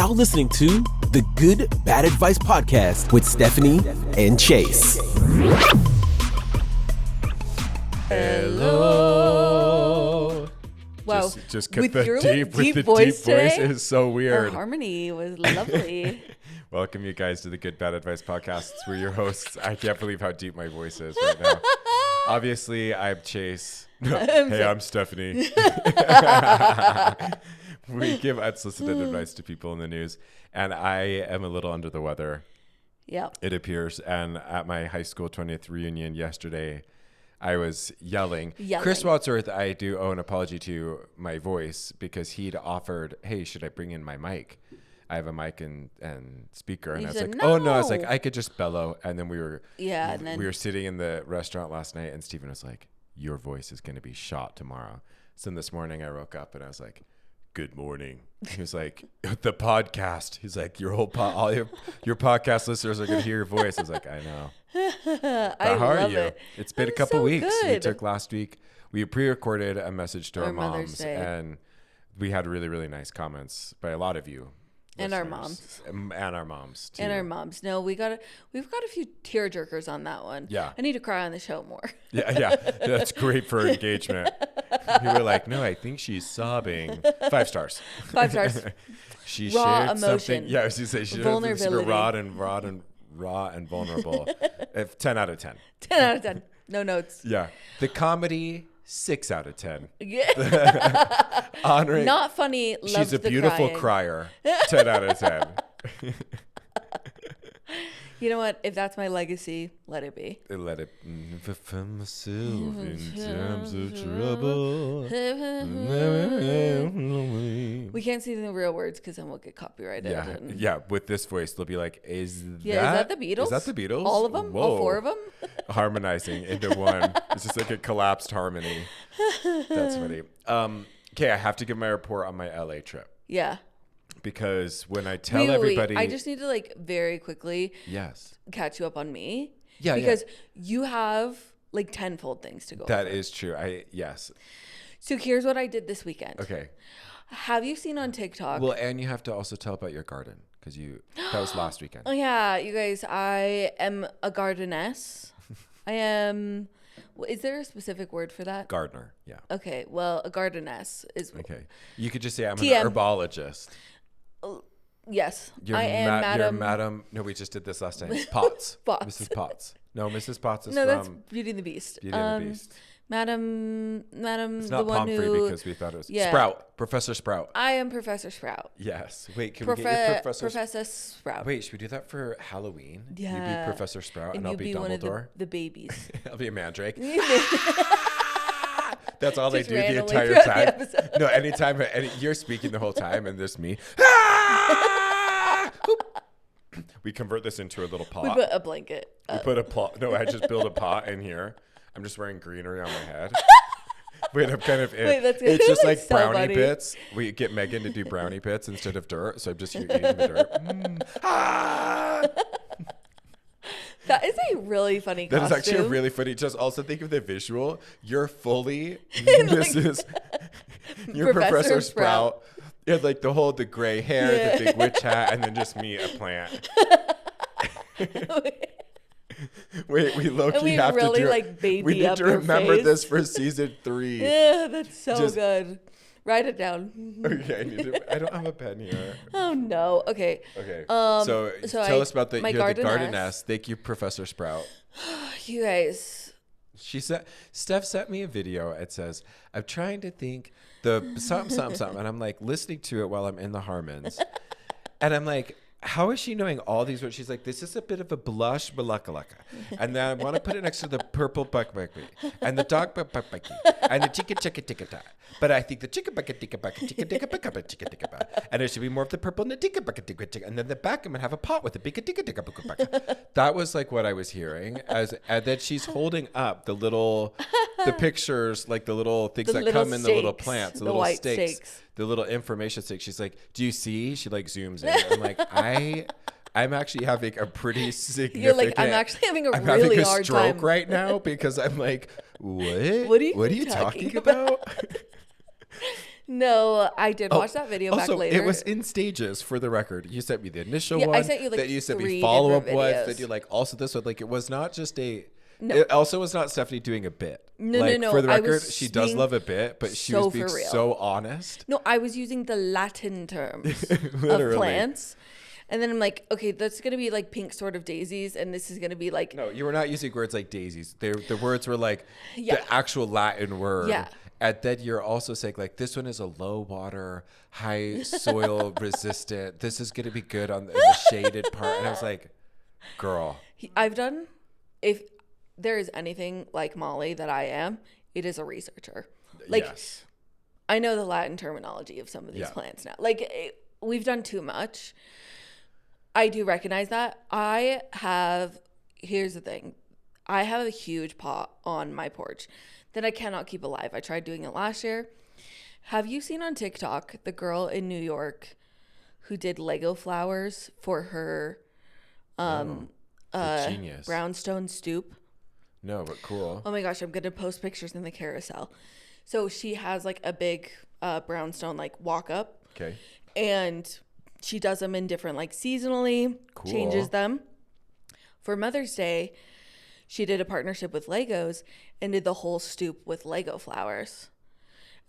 now listening to the Good Bad Advice Podcast with Stephanie and Chase. Hello. Wow. Just get with the your deep voice voice today, is so Our weird. harmony was lovely. Welcome you guys to the Good Bad Advice Podcast. We're your hosts. I can't believe how deep my voice is right now. Obviously, I'm Chase. Hey, I'm Stephanie. We give unsolicited advice to people in the news, and I am a little under the weather. Yeah. It appears. And at my high school 20th reunion yesterday, I was yelling. Chris Wadsworth, I do owe an apology to my voice because he'd offered, hey, should I bring in my mic? I have a mic and speaker. And I was said, like, oh, no. I was like, "No." I could just bellow. And then we were sitting in the restaurant last night, and Stephen was like, your voice is going to be shot tomorrow. So this morning I woke up and I was like, good morning. He was like, the podcast. He's like, all your podcast listeners are going to hear your voice. I was like, I know. How are you? It's been a couple weeks. Good. We took last week. We pre-recorded a message to our Mother's moms, Day. and we had really, really nice comments by a lot of you. And our listeners. And our moms too. And our moms. No, we've got a few tear jerkers on that one. Yeah. I need to cry on the show more. Yeah. That's great for engagement. You were like, no, I think she's sobbing. 5 stars. 5 stars. She Raw shared emotion. something. Yeah, I was going to say, she Vulnerability. raw and vulnerable. 10 out of 10. 10 out of 10. No notes. Yeah. The comedy, 6 out of 10. Yeah. Honoring. Not funny. She's a beautiful crier. 10 out of 10. You know what? If that's my legacy, let it be. Let it from myself in times of trouble. We can't see the real words because then we'll get copyrighted. Yeah. With this voice, they'll be like, "Is that the Beatles? Is that the Beatles? All of them? Whoa. All 4 of them? Harmonizing into one. It's just like a collapsed harmony. That's funny. Okay, I have to give my report on my LA trip. Yeah. Because when I tell everybody, I just need to very quickly catch you up on me. Yeah. Because you have tenfold things to go That over. is true. Yes. So here's what I did this weekend. Okay. Have you seen on TikTok? Well, and you have to also tell about your garden because that was last weekend. Oh yeah, you guys, I am a gardeness. I am. Is there a specific word for that? Gardener. Yeah. Okay. Well, a gardeness is. Okay. You could just say I'm TM. an herbologist. Yes, You're I am You're Madam. Madam. No, we just did this last time. Potts. Potts. Mrs. Potts. No, Mrs. Potts is No, from that's Beauty and the Beast. Beauty and the Beast. Madam, It's the not one Pomfrey who. because we thought it was Yeah. Sprout. Professor Sprout. I am Professor Sprout. Yes. Wait, can we get your Professor Sprout. Wait, should we do that for Halloween? Yeah. You be Professor Sprout and I'll you be one of Dumbledore. the babies. I'll be a mandrake. That's all they Just do the randomly entire throughout the time. episode. No, anytime you're speaking the whole time and there's me. We convert this into a little pot. We put a blanket. We put a pot. No, I just build a pot in here. I'm just wearing greenery on my head. Wait, I'm kind of in. Wait, that's it's just like so brownie funny. bits. We get Megan to do brownie bits instead of dirt, so I'm just eating the dirt. That is a really funny That costume. is actually really funny. Just also think of the visual. You're fully Mrs. You're Professor Sprout. You had the gray hair, the big witch hat, and then just me, a plant. Wait, we low-key have really, to do baby we need up to your remember face. this for season 3. Yeah, that's so Just- good. Write it down. Okay, I don't have a pen here. Oh no. Okay. Okay. So Tell us about my you're the gardeness. gardeness. Thank you, Professor Sprout. You guys. Steph sent me a video. It says, I'm trying to think the something. And I'm listening to it while I'm in the Harmons. And I'm like, how is she knowing all these words? She's like, this is a bit of a blush balaka. And then I want to put it next to the purple buckbucky and the dog buckbucky and the chicka chicka ticka ta. But I think the chicka bucket ticka bucket ticka ticka bucket ticka ticka ba. And it should be more of the purple and the ticka bucket ticka ticka. And then the back I'm gonna have a pot with the big ticka ticka bucket. That was what I was hearing. And then she's holding up the pictures, the little things that come in the little plants, the little white stakes. The little information stick. She's like, do you see? She zooms in. I'm like, I'm actually having a pretty significant. You're like, I'm actually having a I'm really having a hard stroke time right now because I'm like, what? What are you What are you talking talking about? No, I did watch that video back also, later. it was in stages for the record. You sent me the initial Yeah, one. I sent you, like, that you sent me 3 follow-up different ones. videos. That you like also this one. Like it was not just a. No. It also was not Stephanie doing a bit. No, like, no. For the I record, was she does being love a bit, but she so was being for real. so honest. No, I was using the Latin terms Literally. of plants. And then I'm like, okay, that's going to be like pink sort of daisies. And this is going to be like. No, you were not using words like daisies. The words were like Yeah. the actual Latin word. Yeah. And then you're also saying like this one is a low water, high soil resistant. This is going to be good on the shaded part. And I was like, girl. I've done, if there is anything like Molly that I am, it is a researcher. Like, yes. I know the Latin terminology of some of these plants now. Like, we've done too much. I do recognize that. Here's the thing. I have a huge pot on my porch that I cannot keep alive. I tried doing it last year. Have you seen on TikTok the girl in New York who did Lego flowers for her genius. brownstone stoop? No, but cool. Oh my gosh, I'm going to post pictures in the carousel. So she has like a big brownstone like walk up. Okay. And she does them in different like seasonally, Cool. changes them. For Mother's Day, she did a partnership with Legos and did the whole stoop with Lego flowers.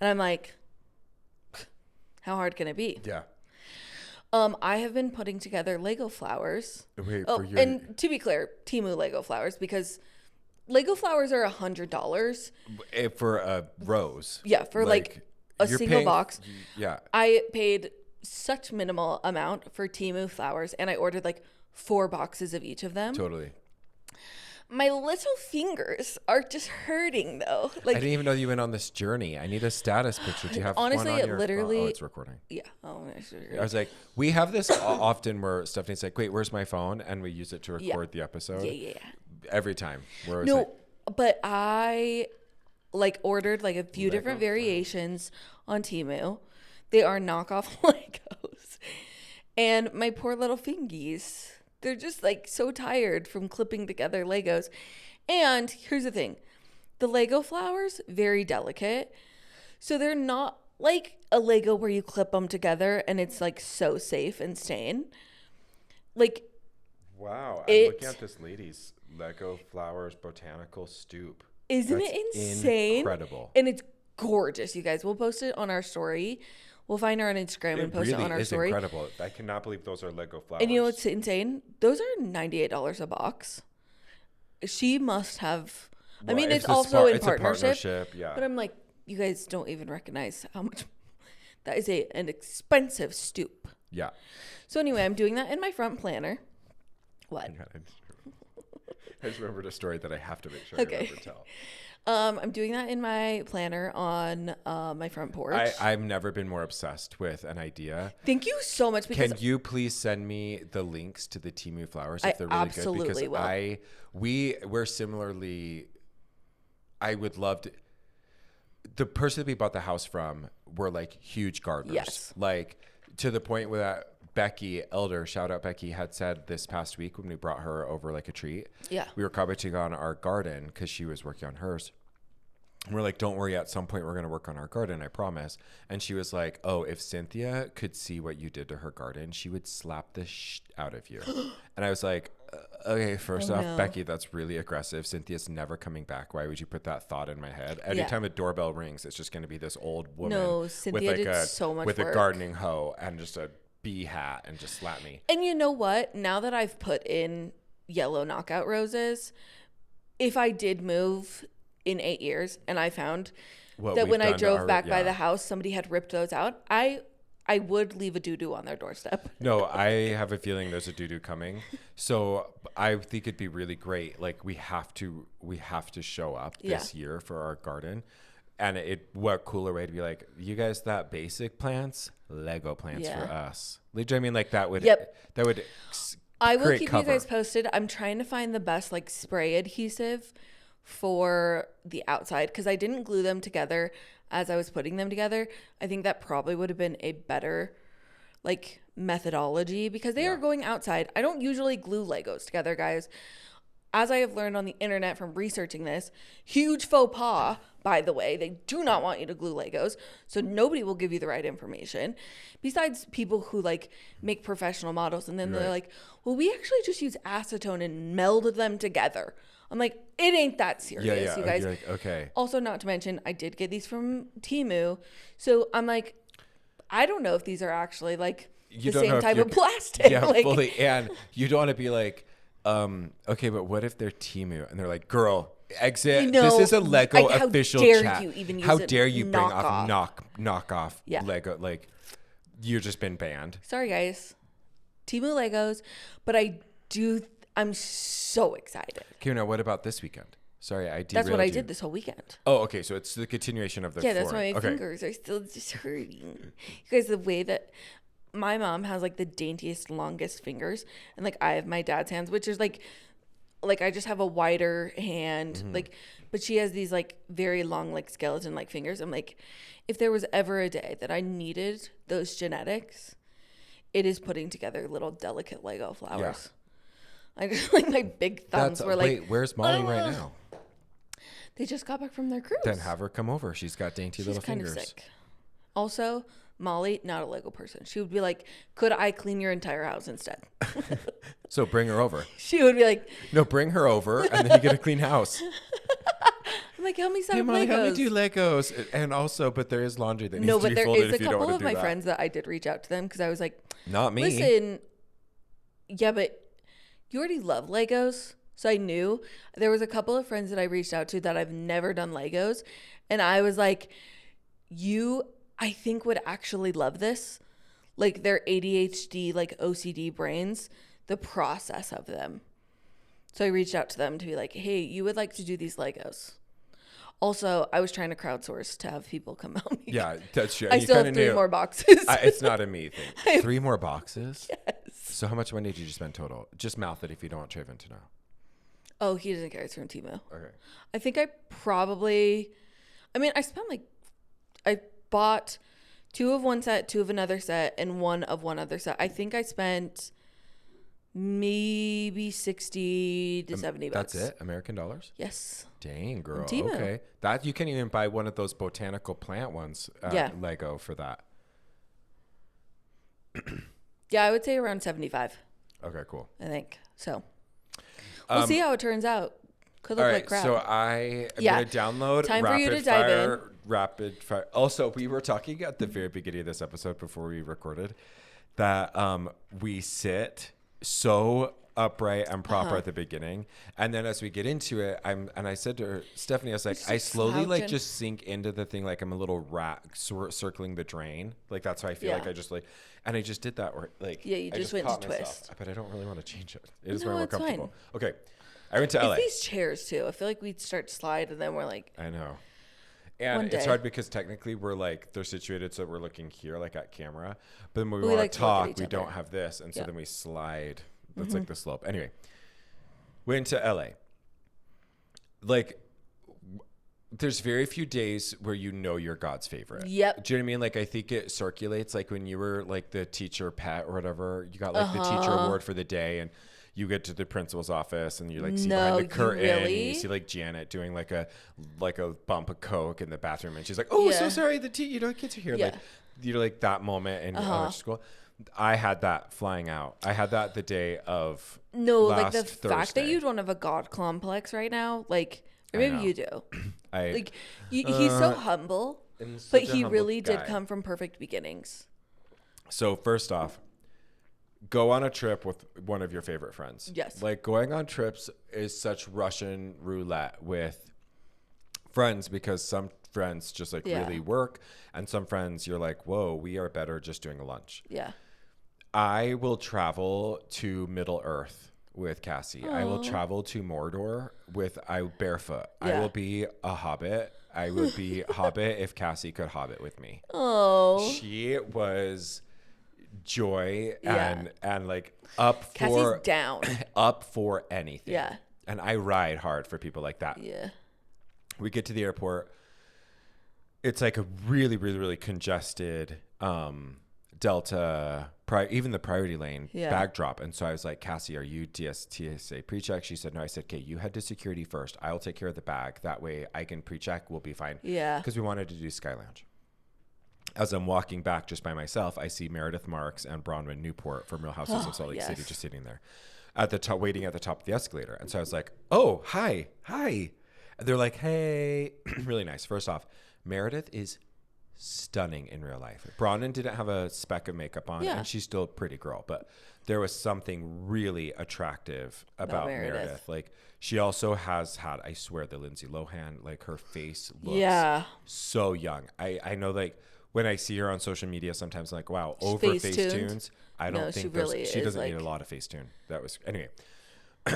And I'm like, how hard can it be? Yeah. I have been putting together Lego flowers. Wait, and to be clear, Temu Lego flowers, because Lego flowers are $100. For a rose. Yeah, for like a you're single paying- box. Yeah. I paid such minimal amount for Temu flowers, and I ordered like 4 boxes of each of them. Totally. My little fingers are just hurting though. Like, I didn't even know you went on this journey. I need a status picture. Do you have honestly, one on it your literally. Oh, it's recording. Yeah. Oh, I was like, we have this often where Stephanie's like, wait, where's my phone? And we use it to record the episode. yeah. Every time. Where it's No, like, but I like ordered like a few different variations on Temu. They are knockoff Legos, and my poor little fingies. They're just like so tired from clipping together Legos. And here's the thing. The Lego flowers, very delicate. So they're not like a Lego where you clip them together and it's like so safe and staying. Like, wow. I'm looking at this lady's Lego Flowers Botanical Stoop. Isn't it insane? Incredible. And it's gorgeous, you guys. We'll post it on our story. We'll find her on Instagram and post it on our story. Incredible. I cannot believe those are Lego flowers. And you know what's insane? Those are $98 a box. She must have. I mean, it's also in partnership. Yeah. But I'm like, you guys don't even recognize how much. That is an expensive stoop. Yeah. So anyway, I'm doing that in my front planner. What? I just remembered a story that I have to make sure I remember to tell. I'm doing that in my planner on my front porch. I've never been more obsessed with an idea. Thank you so much. Because Can you please send me the links to the Temu flowers if they're really absolutely good? Because we're similarly. I would love to. The person that we bought the house from were like huge gardeners. Yes. Like to the point where Becky Elder, shout out Becky, had said this past week when we brought her over like a treat. Yeah. We were commenting on our garden because she was working on hers. And we're like, don't worry, at some point we're going to work on our garden, I promise. And she was like, oh, if Cynthia could see what you did to her garden, she would slap the out of you. And I was like, okay, first off, Becky, that's really aggressive. Cynthia's never coming back. Why would you put that thought in my head? Anytime a doorbell rings, it's just going to be this old woman Cynthia with like did so much with work. a gardening hoe and just a bee hat and just slap me. And you know what? Now that I've put in yellow knockout roses, if I did move in 8 years and I found that when I drove back by the house, somebody had ripped those out, I would leave a doo-doo on their doorstep. No, I have a feeling there's a doo-doo coming. So I think it'd be really great. Like we have to show up this year for our garden. And what cooler way to be like, you guys, that basic plants, Lego plants for us. Like, do you know what I mean? Like that would, I will keep cover. you guys posted. I'm trying to find the best like spray adhesive for the outside because I didn't glue them together as I was putting them together. I think that probably would have been a better like methodology because they are going outside. I don't usually glue Legos together, guys. as I have learned on the internet from researching this, huge faux pas, by the way. They do not want you to glue Legos, so nobody will give you the right information. Besides people who like make professional models, and then they're like, well, we actually just use acetone and melded them together. I'm like, it ain't that serious, you guys. You're like, okay. Also, not to mention, I did get these from Temu, so I'm like, I don't know if these are actually like the same type of plastic. Yeah, like, fully. And you don't want to be like, okay, but what if they're Temu? And they're like, girl, exit. No, this is a Lego official chat. How dare you even use How dare you bring knockoff. off knockoff Lego? Like, you've just been banned. Sorry, guys. Temu Legos. But I'm so excited. Okay, now what about this weekend? Sorry, I derailed That's what I you. did this whole weekend. Oh, okay, so it's the continuation of the Yeah, that's flooring. why my fingers are still just hurting. You guys, the way that my mom has like the daintiest, longest fingers, and like I have my dad's hands, which is like I just have a wider hand, like, but she has these like very long, like skeleton like fingers. I'm like, if there was ever a day that I needed those genetics, it is putting together little delicate Lego flowers. Yeah. I just like my big thumbs were like. Wait, where's Molly right now? They just got back from their cruise. Then have her come over. She's got dainty little fingers. She's kind of sick. Also, Molly, not a Lego person. She would be like, could I clean your entire house instead? So bring her over. She would be like, no, bring her over and then you get a clean house. I'm like, help me set hey, up Molly, Legos. Help me do Legos. And also, but there is laundry that needs to be folded. No, but there is a you don't couple want of to my do friends that I did reach out to them because I was like, not me. Listen, yeah, but you already love Legos. So I knew there was a couple of friends that I reached out to that I've never done Legos. And I was like, I think would actually love this. Like their ADHD, like OCD brains, the process of them. So I reached out to them to be like, hey, you would like to do these Legos. Also, I was trying to crowdsource to have people come help me. Yeah, that's true. I still have 3 more boxes. It's not a me thing. 3 more boxes? Yes. So how much money did you spend total? Just mouth it if you don't want Traven to know. Oh, he doesn't care. It's from Temu. Okay. I think I bought 2 of one set, 2 of another set, and 1 of one other set. I think I spent maybe 60 to 70 bucks. That's it? American dollars? Yes. Dang, girl. Temu. Okay. That you can even buy one of those botanical plant ones, Lego for that. Yeah, I would say around 75. Okay, cool. I think. So we'll see how it turns out. Could look like crap. So I am going to download Time for you to dive in. Rapid fire. Also, we were talking at the very beginning of this episode before we recorded that we sit so upright and proper at the beginning, and then as we get into it, I said to her, Stephanie, I was like, I slowly like just sink into the thing, like I'm a little rat circling the drain, like that's how I feel. Like I just and I just did that, or like you just went to twist, but I don't really want to change it. It is way more comfortable. Fine. Okay, I went to LA. These chairs too. I feel like we'd start to slide, and then we're like, I know. And it's hard because technically we're like, they're situated so we're looking here like at camera, but then when we want to talk, we don't have this, and so then we slide. That's like the slope. Anyway, went to LA. Like, there's very few days where you know you're God's favorite. Yep. Do you know what I mean? Like, I think it circulates. Like when you were like the teacher pet or whatever, you got like the teacher award for the day, and you get to the principal's office and you like see behind the curtain. And you see like Janet doing like a bump of Coke in the bathroom, and she's like, "Oh, so sorry, the kids are here." Yeah. Like, like that moment in elementary school. I had that flying out. I had that the day of last the Thursday. fact that you don't have a God complex right now, like, or maybe you do. He's so humble, but he really did come from perfect beginnings. So first off, go on a trip with one of your favorite friends. Yes. Like going on trips is such Russian roulette with friends, because some friends just like really work, and some friends you're like, whoa, we are better just doing a lunch. Yeah. I will travel to Middle Earth with Cassie. Aww. I will travel to Mordor barefoot. Yeah. I will be a hobbit. I would be hobbit if Cassie could hobbit with me. Oh. She was joy and like up Cassie's for down. Up for anything. Yeah. And I ride hard for people like that. Yeah. We get to the airport. It's like a really, really, really congested Delta, even the priority lane bag drop. And so I was like, Cassie, are you TSA pre-check? She said, no. I said, okay, you head to security first. I'll take care of the bag. That way I can pre-check. We'll be fine. Yeah. Because we wanted to do Sky Lounge. As I'm walking back just by myself, I see Meredith Marks and Bronwyn Newport from Real Houses of Salt Lake City just sitting there at the top, waiting at the top of the escalator. And so I was like, oh, hi. And they're like, hey, really nice. First off, Meredith is stunning in real life. Bronwyn didn't have a speck of makeup on, and she's still a pretty girl, but there was something really attractive about Meredith. Like, she also has had, I swear, the Lindsay Lohan, like, her face looks so young. I know, like, when I see her on social media, sometimes I'm like, wow, over Facetunes. I don't think she doesn't need a lot of Facetune. That was, anyway.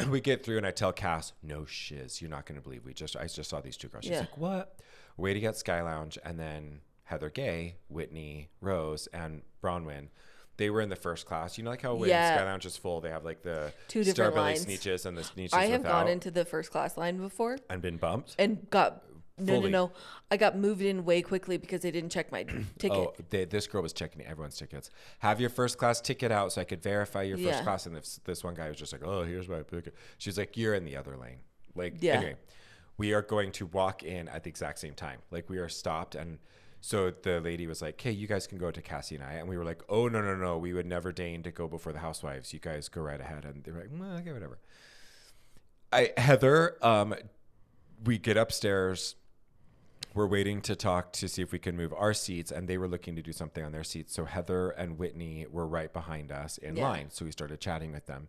We get through and I tell Cass, no shiz, you're not going to believe I just saw these two girls. She's like, what? Waiting at Sky Lounge, and then Heather Gay, Whitney, Rose, and Bronwyn, they were in the first class. You know, like how when Sky Lounge is full, they have like the two different lines. Sneeches and the Sneeches I have gone into the first class line before. And been bumped? And got... No. I got moved in way quickly because they didn't check my ticket. Oh, this girl was checking everyone's tickets. Have your first class ticket out so I could verify your first class. And this one guy was just like, oh, here's my ticket. She's like, you're in the other lane. Like, anyway, we are going to walk in at the exact same time. Like, we are stopped. And so the lady was like, hey, you guys can go to Cassie and I. And we were like, oh, no. We would never deign to go before the housewives. You guys go right ahead. And they were like, well, okay, whatever. Heather, we get upstairs. We're waiting to talk to see if we can move our seats, and they were looking to do something on their seats. So Heather and Whitney were right behind us in line. So we started chatting with them.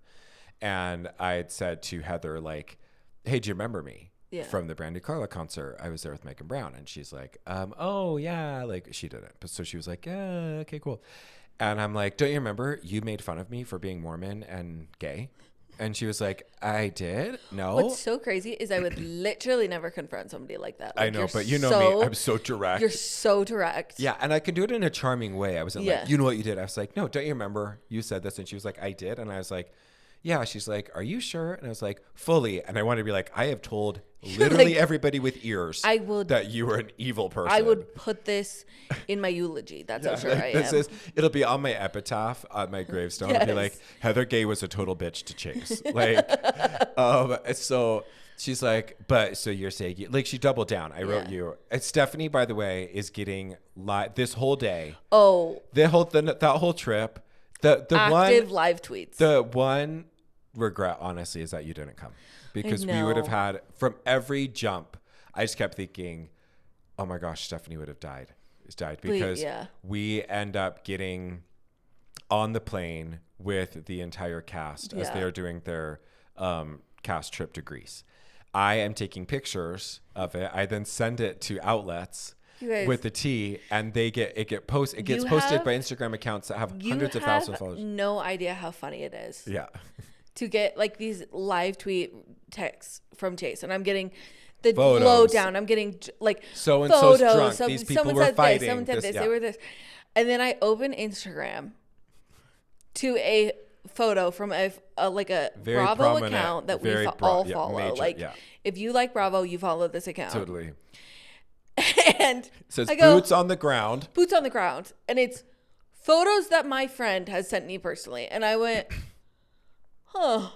And I had said to Heather, like, hey, do you remember me from the Brandy Carla concert? I was there with Megan Brown. And she's like, oh, yeah. Like, she didn't. But so she was like, yeah, okay, cool. And I'm like, don't you remember you made fun of me for being Mormon and gay? And she was like, I did? No. What's so crazy is I would literally never confront somebody like that. Like, I know, but you know me. I'm so direct. You're so direct. Yeah, and I could do it in a charming way. I wasn't like, you know what you did? I was like, no, don't you remember you said this? And she was like, I did. And I was like, yeah. She's like, are you sure? And I was like, fully. And I wanted to be like, I have told literally like, everybody with ears that you were an evil person. I would put this in my eulogy. That's how sure like, I am. It'll be on my epitaph, on my gravestone. It'll be like, Heather Gay was a total bitch to Chase. Like, so she's like, but so you're saying, like, she doubled down. I wrote you. And Stephanie, by the way, is getting this whole day. Oh. That whole trip. The active live tweets. The one regret, honestly, is that you didn't come. Because we would have had, from every jump, I just kept thinking, oh my gosh, Stephanie would have died. Because we end up getting on the plane with the entire cast as they are doing their cast trip to Greece. I am taking pictures of it. I then send it to outlets with the tea, and it gets posted by Instagram accounts that have hundreds of thousands of followers. No idea how funny it is. Yeah. To get like these live tweet texts from Chase, and I'm getting the lowdown. I'm getting like so and so's drunk. These people were fighting. Someone said this. They were this, and then I open Instagram to a photo from a very Bravo account that we all follow. If you like Bravo, you follow this account. Totally. And it says boots on the ground. Boots on the ground, and it's photos that my friend has sent me personally, and I went. Oh.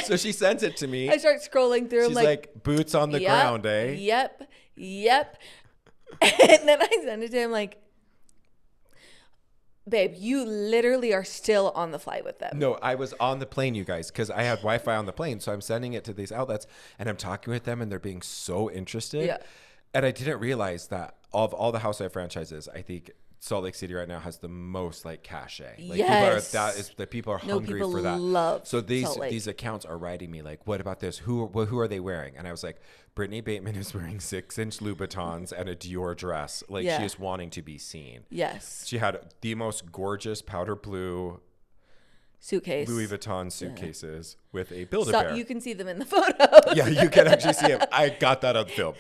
So she sends it to me. I start scrolling through. She's like, boots on the ground, eh? Yep. And then I send it to him like, babe, you literally are still on the flight with them. No, I was on the plane, you guys, because I had Wi-Fi on the plane. So I'm sending it to these outlets, and I'm talking with them, and they're being so interested. Yeah. And I didn't realize that of all the Housewife franchises, I think Salt Lake City right now has the most like cachet. Like people are hungry for that. Love so these accounts are writing me like, what about this? Who are they wearing? And I was like, Brittany Bateman is wearing 6-inch Louboutins and a Dior dress. Like she is wanting to be seen. Yes. She had the most gorgeous powder blue suitcase, Louis Vuitton suitcases. with a Build-A-Bear. So you can see them in the photos. Yeah, you can actually see him. I got that on film.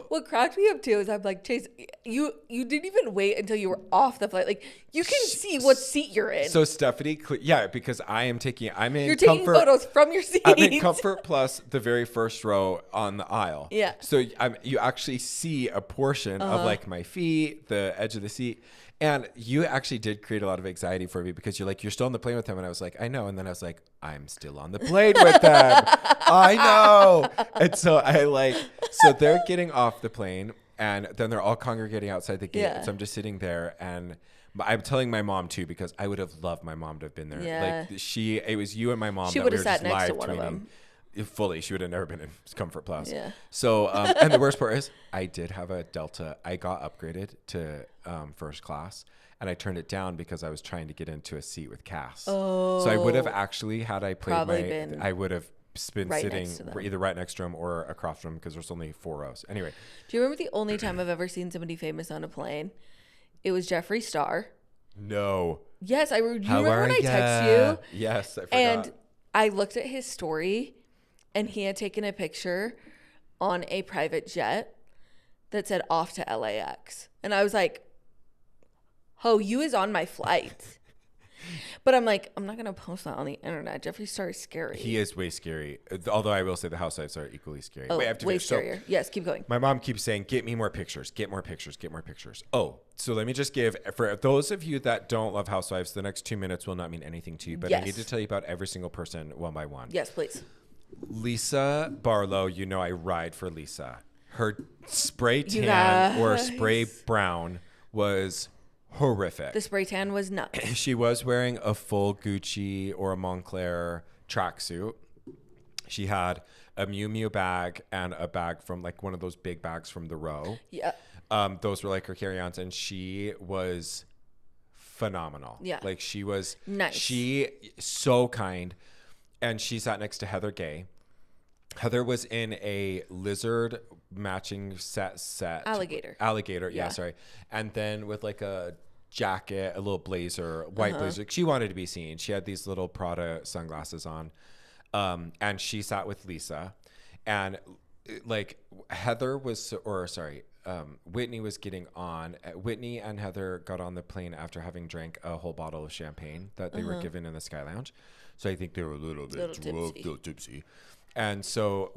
What cracked me up too is I'm like, Chase, you didn't even wait until you were off the flight. Like you can see what seat you're in. So Stephanie, because you're taking comfort, photos from your seat. I'm in comfort plus the very first row on the aisle. Yeah. So you actually see a portion of like my feet, the edge of the seat. And you actually did create a lot of anxiety for me because you're like, you're still on the plane with him. And I was like, I know. And then I was like, I'm still on the plane with them. I know. And so so they're getting off the plane and then they're all congregating outside the gate. Yeah. So I'm just sitting there and I'm telling my mom too, because I would have loved my mom to have been there. Yeah. It was you and my mom. She would have sat next to one of them. Fully, she would have never been in Comfort Plus. Yeah. So, and the worst part is, I did have a Delta. I got upgraded to first class, and I turned it down because I was trying to get into a seat with Cass. Oh. So I would have actually, had I played I would have been right sitting either right next to him or across from him because there's only 4 rows. Anyway. Do you remember the only time I've ever seen somebody famous on a plane? It was Jeffree Star. No. Yes, I remember when I texted you. Yes, I forgot. And I looked at his story. And he had taken a picture on a private jet that said off to LAX. And I was like, oh, you is on my flight. But I'm like, I'm not going to post that on the internet. Jeffree Star is scary. He is way scary. Although I will say the housewives are equally scary. Oh, way scarier. Yes, keep going. My mom keeps saying, get me more pictures, get more pictures, get more pictures. Oh, so let me just give, for those of you that don't love housewives, the next 2 minutes will not mean anything to you. But I need to tell you about every single person one by one. Yes, please. Lisa Barlow, I ride for Lisa. Her spray tan or spray brown was horrific. The spray tan was nuts. She was wearing a full Gucci or a Moncler tracksuit. She had a Miu Miu bag and a bag from like one of those big bags from the row. Yeah. Those were like her carry-ons, and she was phenomenal. Yeah. Like she was nice. She so kind. And she sat next to Heather Gay. Heather was in a lizard matching set. Alligator, yeah, sorry. And then with like a jacket, a little blazer, white blazer. She wanted to be seen. She had these little Prada sunglasses on. And she sat with Lisa. And like Whitney was getting on. Whitney and Heather got on the plane after having drank a whole bottle of champagne that they were given in the Sky Lounge. So I think they were a little tipsy. And so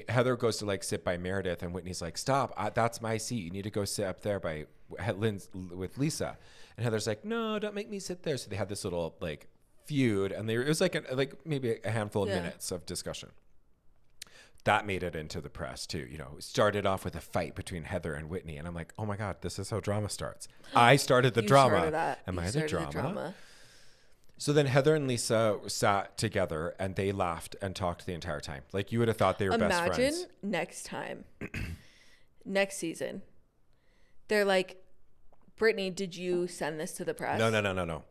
Heather goes to like sit by Meredith, and Whitney's like, stop, that's my seat. You need to go sit up there with Lisa. And Heather's like, no, don't make me sit there. So they had this little like feud, and it was like maybe a handful of minutes of discussion. That made it into the press too. It started off with a fight between Heather and Whitney. And I'm like, oh my God, this is how drama starts. I started the drama. Am I the drama? So then Heather and Lisa sat together and they laughed and talked the entire time. Like you would have thought they were best friends. Imagine next time, next season, they're like, Brittany, did you send this to the press? No.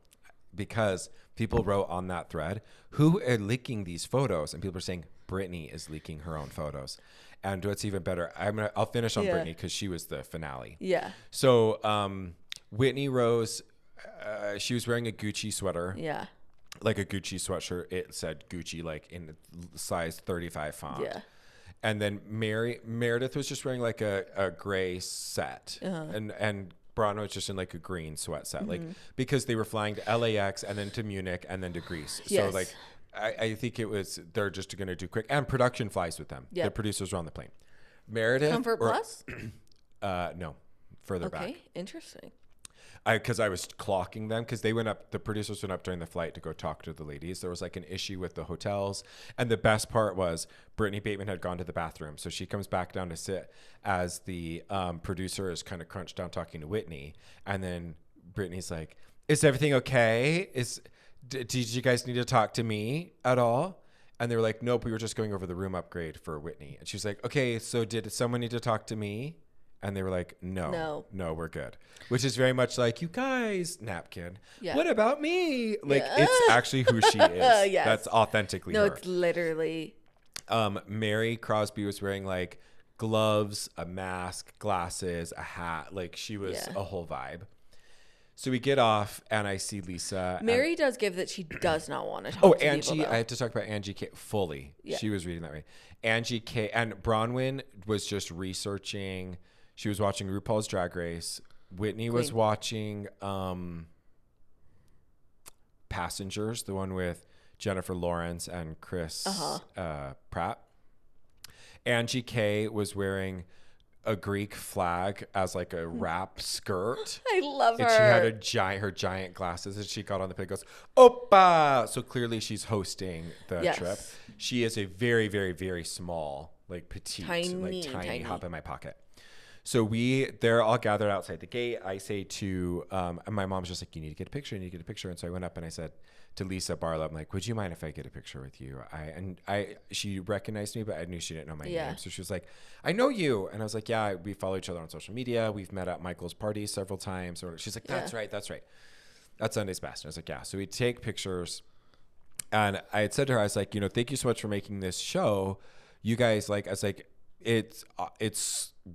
Because people wrote on that thread, who are leaking these photos? And people are saying Brittany is leaking her own photos. And what's even better, I'll finish on Brittany because she was the finale. Yeah. So Whitney Rose, she was wearing a Gucci sweater. Yeah. Like a Gucci sweatshirt. It said Gucci like in size 35 font. Yeah. And then Meredith was just wearing like a gray set. And Brano was just in like a green sweat set. Like because they were flying to LAX and then to Munich and then to Greece. Yes. So like I think they're just going to do quick. And production flies with them. Yep. The producers were on the plane. Meredith. Comfort Plus? No. Further back. Okay. Interesting. Because I was clocking them because the producers went up during the flight to go talk to the ladies. There was like an issue with the hotels. And the best part was Brittany Bateman had gone to the bathroom. So she comes back down to sit as the producer is kind of crunched down talking to Whitney. And then Brittany's like, is everything okay? Did you guys need to talk to me at all? And they were like, nope, we were just going over the room upgrade for Whitney. And she's like, okay, so did someone need to talk to me? And they were like, no, we're good. Which is very much like, you guys, napkin. Yeah. What about me? Like, it's actually who she is. Yes. That's authentically her. No, it's literally. Mary Crosby was wearing like gloves, a mask, glasses, a hat. Like she was a whole vibe. So we get off, and I see Lisa. Mary does give that she does not want to talk to Angie. people, though. I have to talk about Angie K. fully. Yeah. She was reading that way. Angie K. And Bronwyn was just researching. She was watching RuPaul's Drag Race. Whitney was watching Passengers, the one with Jennifer Lawrence and Chris Pratt. Angie K. was wearing a Greek flag as like a wrap skirt. I love her. And she had her giant glasses, and she got on the plane and goes, Oppa! So clearly she's hosting the trip. She is a very, very, very small, like petite, tiny, hop in my pocket. So they're all gathered outside the gate. I say to, and my mom's just like, you need to get a picture. And so I went up and I said to Lisa Barlow, I'm like, would you mind if I get a picture with you? She recognized me, but I knew she didn't know my name. So she was like, I know you. And I was like, yeah, we follow each other on social media. We've met at Michael's party several times. Or she's like, that's right. That's Sunday's Best. And I was like, yeah. So we take pictures. And I had said to her, I was like, thank you so much for making this show. You guys, like, I was like, it's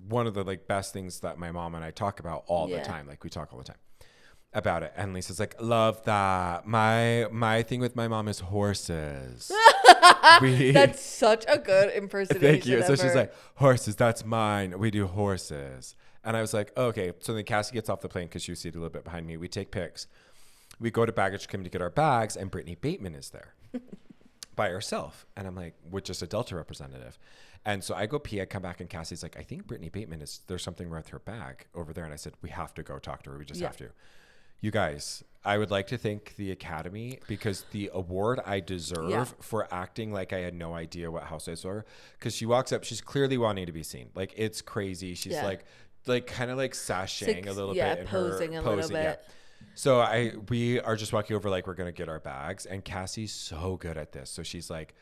one of the like best things that my mom and I talk about all the time. Like we talk all the time about it. And Lisa's like, love that. My thing with my mom is horses. That's such a good impersonation. Thank you. So she's like, horses, that's mine. We do horses. And I was like, oh, okay. So then Cassie gets off the plane because she was seated a little bit behind me. We take pics. We go to baggage claim to get our bags, and Brittany Bateman is there by herself. And I'm like, we're just a Delta representative. And so I go pee, I come back, and Cassie's like, I think Brittany Bateman there's something wrong with her bag over there. And I said, we have to go talk to her. We just have to. You guys, I would like to thank the Academy because the award I deserve for acting like I had no idea what housewives were. Because she walks up, she's clearly wanting to be seen. Like, it's crazy. She's like kind of like sashaying a little bit. And posing a little bit. Yeah. So we are just walking over like we're going to get our bags. And Cassie's so good at this. So she's like,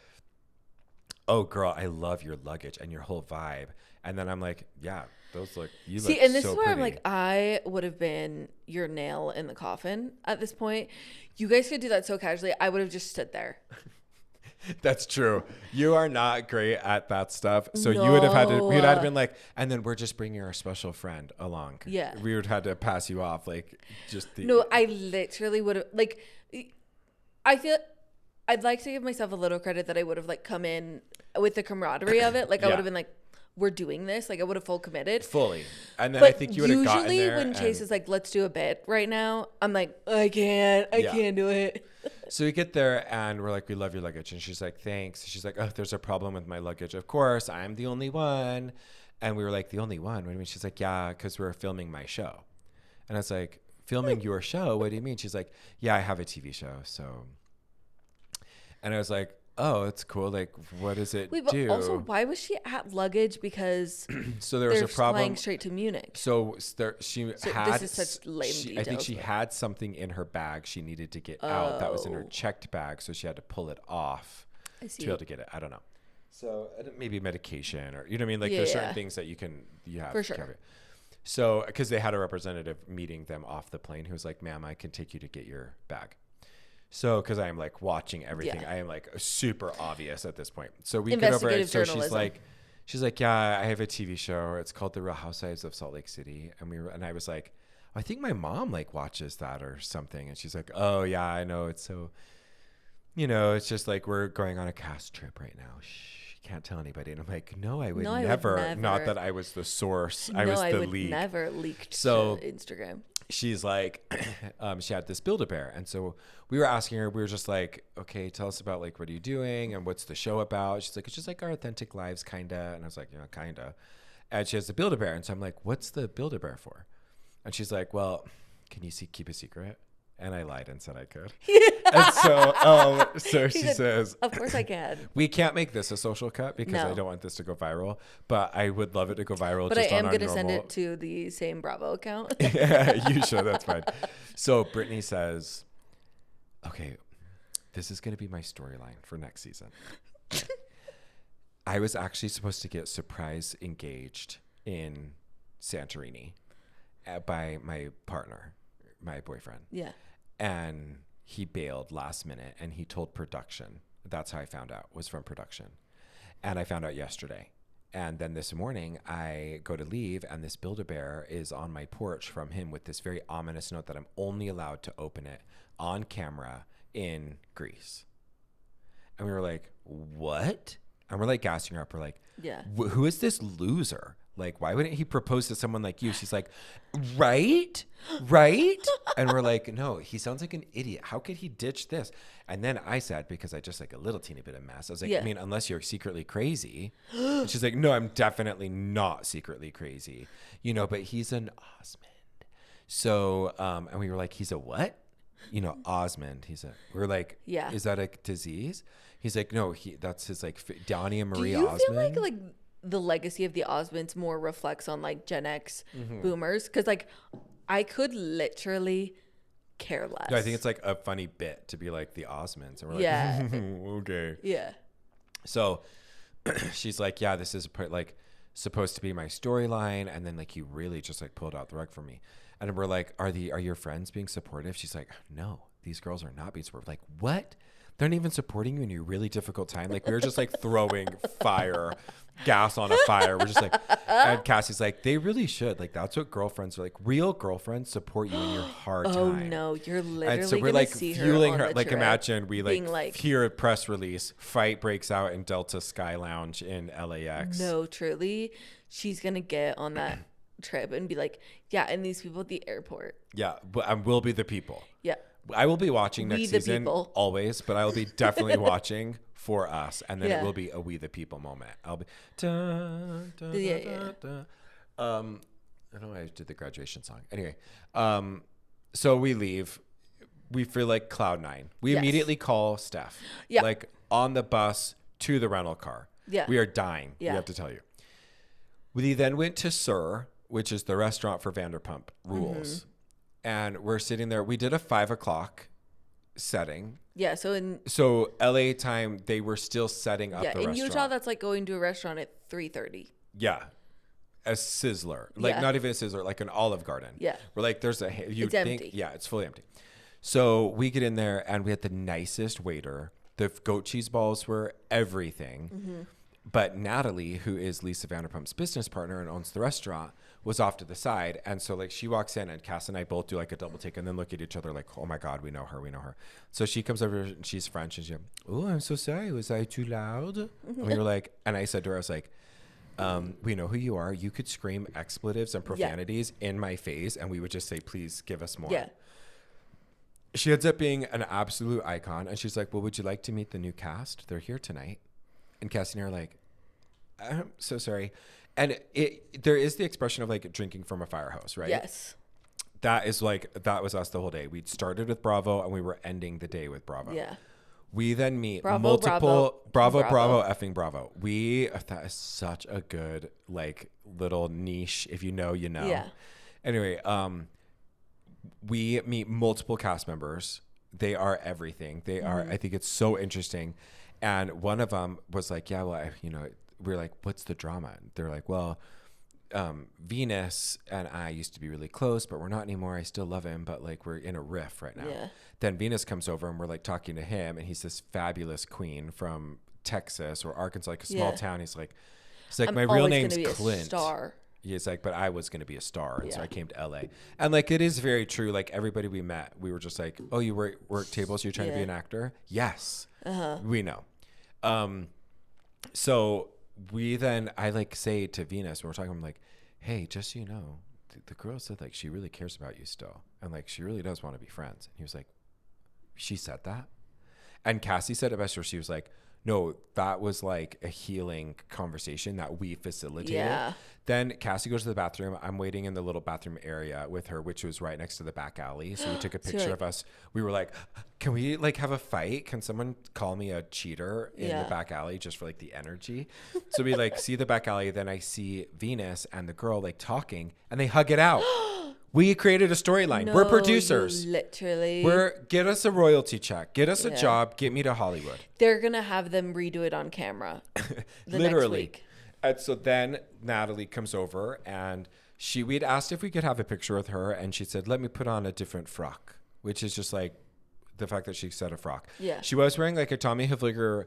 oh, girl, I love your luggage and your whole vibe. And then I'm like, yeah, those look, you look so pretty. See, and this is where I'm like, I would have been your nail in the coffin at this point. You guys could do that so casually. I would have just stood there. That's true. You are not great at that stuff. So you would have we would have been like, and then we're just bringing our special friend along. Yeah. We would have had to pass you off. Like, No, I literally would have, like, I feel I'd like to give myself a little credit that I would have like come in with the camaraderie of it. Like I would have been like, we're doing this. Like I would have full committed. Fully. And then I think you would have gotten there. Usually when Chase is like, let's do a bit right now, I'm like, I can't do it. So we get there and we're like, we love your luggage. And she's like, thanks. She's like, oh, there's a problem with my luggage. Of course, I'm the only one. And we were like, the only one? What do you mean? She's like, yeah, because we're filming my show. And I was like, filming your show? What do you mean? She's like, yeah, I have a TV show. So... And I was like, oh, it's cool. Like, what does it do? But also, why was she at luggage? Because so there was a problem. Flying straight to Munich. So she had. This is such lame details. I think she had something in her bag she needed to get out that was in her checked bag, so she had to pull it off to be able to get it. I don't know. So maybe medication or you know what I mean. Like there's certain things that you have for to sure. cover. So because they had a representative meeting them off the plane who was like, "Ma'am, I can take you to get your bag." So, because I am like watching everything, I am like super obvious at this point. So we get over it. So she's like, yeah, I have a TV show. It's called The Real Housewives of Salt Lake City. And I was like, I think my mom like watches that or something. And she's like, oh yeah, I know. It's so, it's just like we're going on a cast trip right now. Shh, can't tell anybody. And I'm like, no, I would never. Not that I was the source. I was the leak. Never leaked to Instagram. She's like, she had this Build-A-Bear. And so we were asking her, we were just like, okay, tell us about like, what are you doing? And what's the show about? She's like, it's just like our authentic lives, kind of. And I was like, kind of. And she has the Build-A-Bear. And so I'm like, what's the Build-A-Bear for? And she's like, well, can you keep a secret? And I lied and said I could. And so she says, of course I can. We can't make this a social cut because I don't want this to go viral, but I would love it to go viral. But just I am going to send it to the same Bravo account. Yeah, you should. That's fine. So Brittany says, okay, this is going to be my storyline for next season. I was actually supposed to get surprise engaged in Santorini by my partner, my boyfriend. Yeah. And he bailed last minute and he told production. That's how I found out, was from production. And I found out yesterday. And then this morning I go to leave and this Build-A-Bear is on my porch from him with this very ominous note that I'm only allowed to open it on camera in Greece. And we were like, what? And we're like gassing her up. We're like, Yeah. Who is this loser? Like, why wouldn't he propose to someone like you? She's like, right? And we're like, no, he sounds like an idiot. How could he ditch this? And then I said, because I just like a little teeny bit of mess, I was like, Yeah. I mean, unless you're secretly crazy. And she's like, no, I'm definitely not secretly crazy. You know, but he's an Osmond. So, and we were like, he's a what? You know, Osmond. We were like, Yeah. Is that a disease? He's like, no, that's his like Donnie and Marie Do you Osmond. feel like the legacy of the Osmonds more reflects on like Gen X Mm-hmm. boomers? Because like I could literally care less. No, I think it's like a funny bit to be like the Osmonds. And we're Yeah. like, okay. Yeah. So she's like, yeah, this is like supposed to be my storyline. And then like you really just like pulled out the rug for me. And we're like, are your friends being supportive? She's like, no, these girls are not being supportive. Like, what? They're not even supporting you in your really difficult time. Like, we were just like throwing gas on a fire. We're just like, and Cassie's like, they really should. Like, that's what girlfriends are like. Real girlfriends support you in your hard time. Oh no, you're literally And so we're gonna like see fueling her. her. On the Like, trip, imagine we being like, hear a press release, fight breaks out in Delta Sky Lounge in LAX. no, truly, she's gonna get on that trip and be like, yeah, and these people at the airport. Yeah, but we'll be the people. Yeah. I will be watching We next the season people. always, but I will be definitely watching for us, and then Yeah. it will be a We the People moment. I'll be dun, dun, Yeah, dun, yeah. dun, dun. I don't know. I did the graduation song anyway. So we leave. We feel like cloud nine. We Yes. immediately call Steph. Yeah. Like on the bus to the rental car. Yeah. We are dying. Yeah. We have to tell you. We then went to Sir, which is the restaurant for Vanderpump Rules. Mm-hmm. And we're sitting there. We did a 5 o'clock setting. Yeah. So So LA time, they were still setting up the in restaurant. Utah, that's like going to a restaurant at 3:30. Yeah. A Sizzler. Like Yeah. not even a Sizzler, like an Olive Garden. Yeah. We're like, there's you It's think, empty. yeah, it's fully empty. So we get in there and we had the nicest waiter. The goat cheese balls were everything. Mm-hmm. But Natalie, who is Lisa Vanderpump's business partner and owns the restaurant, was off to the side. And so like she walks in and Cass and I both do like a double take and then look at each other like, oh my God, we know her. So she comes over and she's French and she's like, oh, I'm so sorry. Was I too loud? And we were like, and I said to her, I was like, we know who you are. You could scream expletives and profanities in my face and we would just say, please give us more. Yeah. She ends up being an absolute icon. And she's like, well, would you like to meet the new cast? They're here tonight. And Cassie and I are like, I'm so sorry. And there is the expression of like drinking from a fire hose, right? Yes. That was us the whole day. We'd started with Bravo and we were ending the day with Bravo. Yeah. We then meet Bravo, multiple Bravo. effing Bravo. That is such a good like little niche. If you know, you know. Yeah. Anyway, we meet multiple cast members. They are everything. They are. I think it's so interesting. And one of them was like, yeah, well, we're like, what's the drama? And they're like, well, Venus and I used to be really close, but we're not anymore. I still love him, but like we're in a riff right now. Yeah. Then Venus comes over and we're like talking to him, and he's this fabulous queen from Texas or Arkansas, like a small town. He's like, I'm my real always name's gonna be Clint. A star. He's like, but I was going to be a star. And so Yeah. I came to LA. And like, it is very true. Like everybody we met, we were just like, oh, you work tables. You're trying to be Yeah. an actor. Yes. We know. So I like say to Venus, when we're talking, I'm like, hey, just so you know, the girl said like, she really cares about you still. And like, she really does want to be friends. And he was like, she said that? And Cassie said it best, where she was like, no, that was like a healing conversation that we facilitated. Yeah. Then Cassie goes to the bathroom. I'm waiting in the little bathroom area with her, which was right next to the back alley. So we took a picture of us. We were like, can we like have a fight? Can someone call me a cheater in the back alley just for like the energy? So we like see the back alley. Then I see Venus and the girl like talking and they hug it out. We created a storyline. We're No, producers. you literally. Get us a royalty check. Get us a job. Get me to Hollywood. They're gonna have them redo it on camera. Literally. Next week. And so then Natalie comes over and we'd asked if we could have a picture with her, and she said, let me put on a different frock, which is just like the fact that she said a frock. Yeah. She was wearing like a Tommy Hilfiger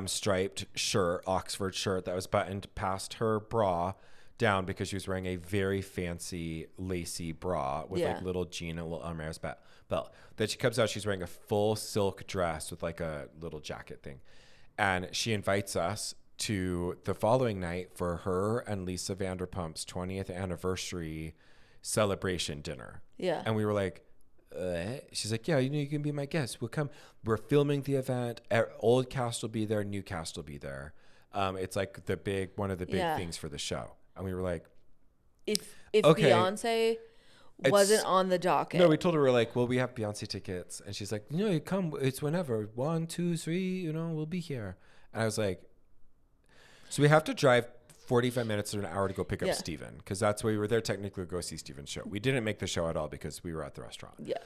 striped shirt, Oxford shirt that was buttoned past her bra down because she was wearing a very fancy lacy bra with like little jean and a little Hermes belt. Then she comes out, she's wearing a full silk dress with like a little jacket thing. And she invites us to the following night for her and Lisa Vanderpump's 20th anniversary celebration dinner. Yeah. And we were like, she's like, yeah, you can be my guest. We'll come. We're filming the event. Old cast will be there. New cast will be there. It's like one of the big things for the show. And we were like, if okay. Beyonce wasn't on the docket. No, we told her, we're like, well, we have Beyonce tickets. And she's like, you come. It's whenever. 1, 2, 3, we'll be here. And I was like, so we have to drive 45 minutes or an hour to go pick up Steven, because that's why we were there technically to go see Steven's show. We didn't make the show at all because we were at the restaurant. Yeah.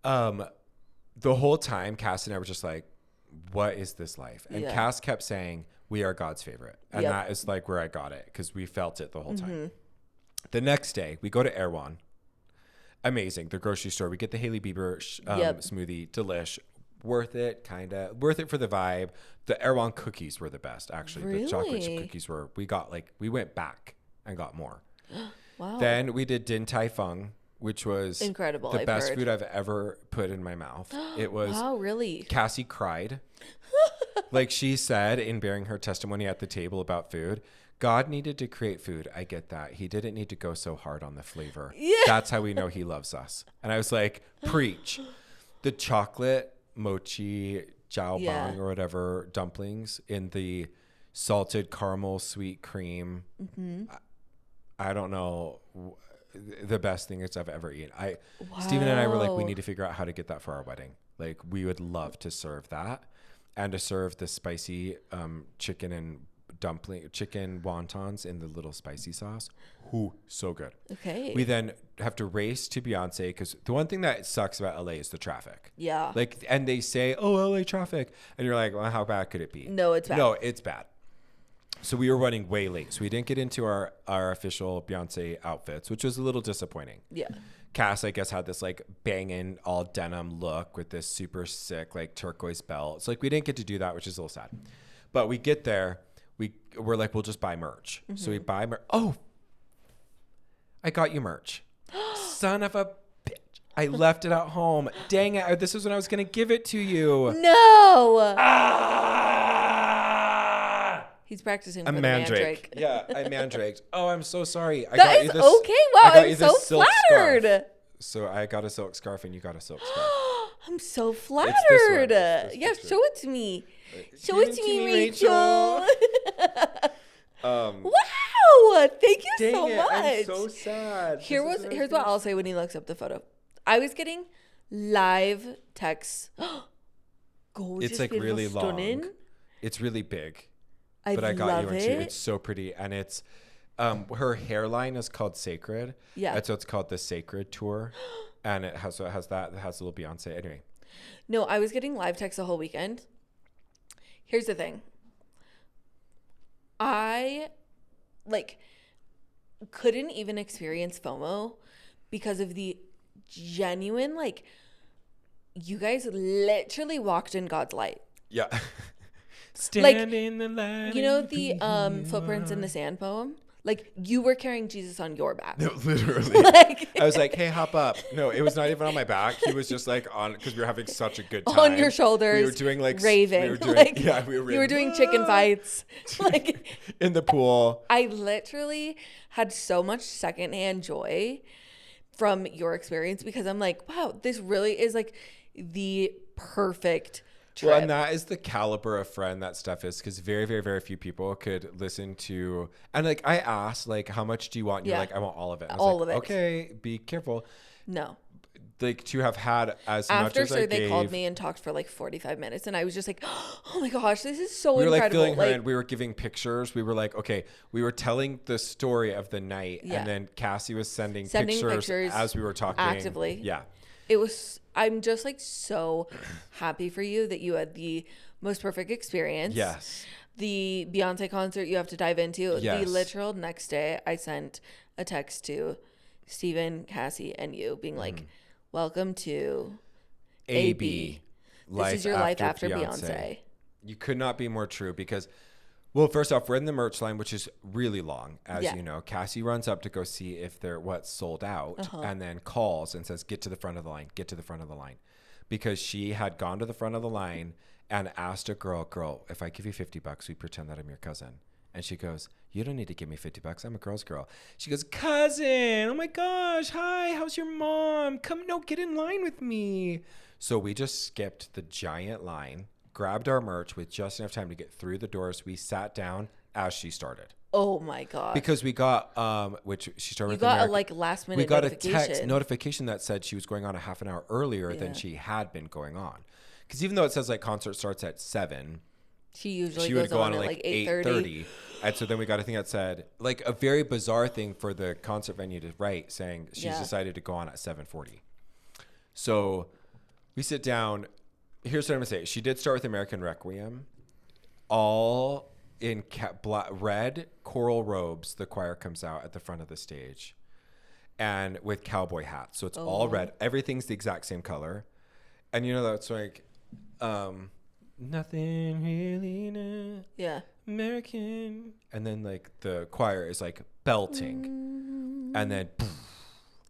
The whole time, Cass and I were just like, what is this life? And Cass kept saying, we are God's favorite. And that is like where I got it, because we felt it the whole time. The next day, we go to Erewhon. Amazing. The grocery store. We get the Hailey Bieber smoothie. Delish. Worth it, kind of. Worth it for the vibe. The Erewhon cookies were the best, actually. Really? The chocolate chip cookies were, we went back and got more. Wow. Then we did Din Tai Fung, which was incredible. the best food I've ever put in my mouth. It was. Wow, really? Cassie cried. Like she said in bearing her testimony at the table about food, God needed to create food. I get that. He didn't need to go so hard on the flavor. Yeah. That's how we know he loves us. And I was like, preach. The chocolate mochi jiao bang or whatever dumplings in the salted caramel sweet cream. I don't know, the best thing I've ever eaten. Steven and I were like, we need to figure out how to get that for our wedding. Like, we would love to serve that, and to serve the spicy chicken wontons in the little spicy sauce. Ooh, so good. Okay. We then have to race to Beyonce, because the one thing that sucks about LA is the traffic. Yeah. Like, and they say, oh, LA traffic. And you're like, well, how bad could it be? No, it's bad. No, it's bad. So we were running way late. So we didn't get into our official Beyonce outfits, which was a little disappointing. Yeah. Cass, I guess, had this like banging all denim look with this super sick like turquoise belt. So like we didn't get to do that, which is a little sad. But we get there. We're like, we'll just buy merch. So we buy merch. Oh, I got you merch. Son of a bitch. I left it at home. Dang it. This is when I was going to give it to you. No. He's practicing for the mandrake. Yeah, I mandraked. Oh, I'm so sorry. That is okay. Wow, I'm so flattered. Scarf. So I got a silk scarf and you got a silk scarf. I'm so flattered. Yeah, show it to me. Show it to me, Rachel. Wow, thank you so much. I'm so sad. Here's what I'll say when he looks up the photo. I was getting live texts. Gorgeous, it's like really stunning. Long. It's really big. But I got you one too. It's so pretty, and it's her hairline is called Sacred. Yeah, and so it's called the Sacred Tour, and it has a little Beyonce. Anyway, no, I was getting live texts the whole weekend. Here's the thing. I couldn't even experience FOMO because of the genuine you guys literally walked in God's light. Yeah. Stand in the light. You know the Footprints in the Sand poem? Like, you were carrying Jesus on your back. No, literally. I was like, hey, hop up. No, it was not even on my back. He was just on, because we were having such a good time. On your shoulders. We were doing raving. We were doing, we were you were doing chicken fights. In the pool. I literally had so much secondhand joy from your experience, because I'm like, wow, this really is the perfect trip. Well, and that is the caliber of friend that Steph is, because very, very, very few people could listen to. And I asked, how much do you want? And you're like, I want all of it. And I was all of it. Okay, be careful. No. To have had as after much as sir, I they gave, called me and talked for 45 minutes, and I was just like, oh my gosh, this is so incredible. We were filling her in. We were giving pictures. We were okay, we were telling the story of the night, and then Cassie was sending pictures as we were talking actively. Yeah. It was, I'm just so happy for you that you had the most perfect experience. Yes. The Beyonce concert you have to dive into. Yes. The literal next day, I sent a text to Steven, Cassie, and you being welcome to AB. This is your life after Beyonce. You could not be more true because, well, first off, we're in the merch line, which is really long, as you know. Cassie runs up to go see if they're what's sold out, and then calls and says, "Get to the front of the line. Get to the front of the line," because she had gone to the front of the line and asked a girl, "If I give you $50, we pretend that I'm your cousin." And she goes, "You don't need to give me $50. I'm a girl's girl." She goes, "Cousin, oh my gosh, hi, how's your mom? Get in line with me." So we just skipped the giant line, grabbed our merch with just enough time to get through the doors. We sat down as she started. Oh my god! Because we got, which she started with. You got a last minute. We got a text notification that said she was going on a half an hour earlier than she had been going on. Because even though it says concert starts at 7, she usually goes on at 8:30. And so then we got a thing that said a very bizarre thing for the concert venue to write, saying she's decided to go on at 7:40. So we sit down. Here's what I'm gonna say. She did start with American Requiem, all in red coral robes. The choir comes out at the front of the stage, and with cowboy hats. So it's all red. Everything's the exact same color, and that's nothing really new. Yeah. American. And then the choir is belting, and then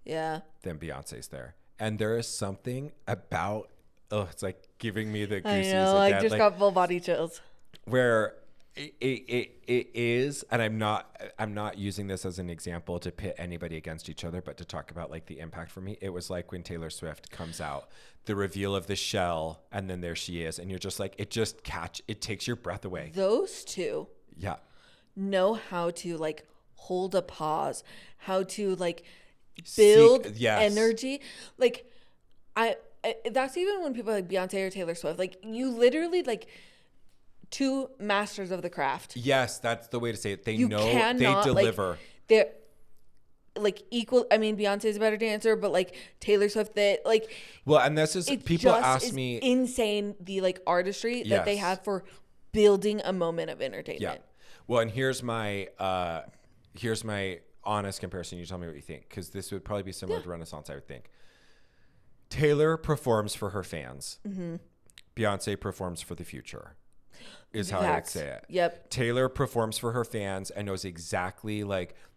then Beyonce's there, and there is something about it's giving me the goosies. I know, again. I just got full body chills. Where it is, and I'm not using this as an example to pit anybody against each other, but to talk about the impact for me. It was like when Taylor Swift comes out, the reveal of the shell, and then there she is, and you're just it takes your breath away. Those two know how to hold a pause, how to build energy. That's even when people Beyonce or Taylor Swift, you literally two masters of the craft. Yes, that's the way to say it. They deliver. They're equal. I mean, Beyonce's a better dancer, but Taylor Swift, well, and this is people ask me insane the artistry that they have for building a moment of entertainment. Yeah. Well, and here's my honest comparison. You tell me what you think, because this would probably be similar to Renaissance, I would think. Taylor performs for her fans. Mm-hmm. Beyonce performs for the future. Is how I would say it. Yep. Taylor performs for her fans and knows exactly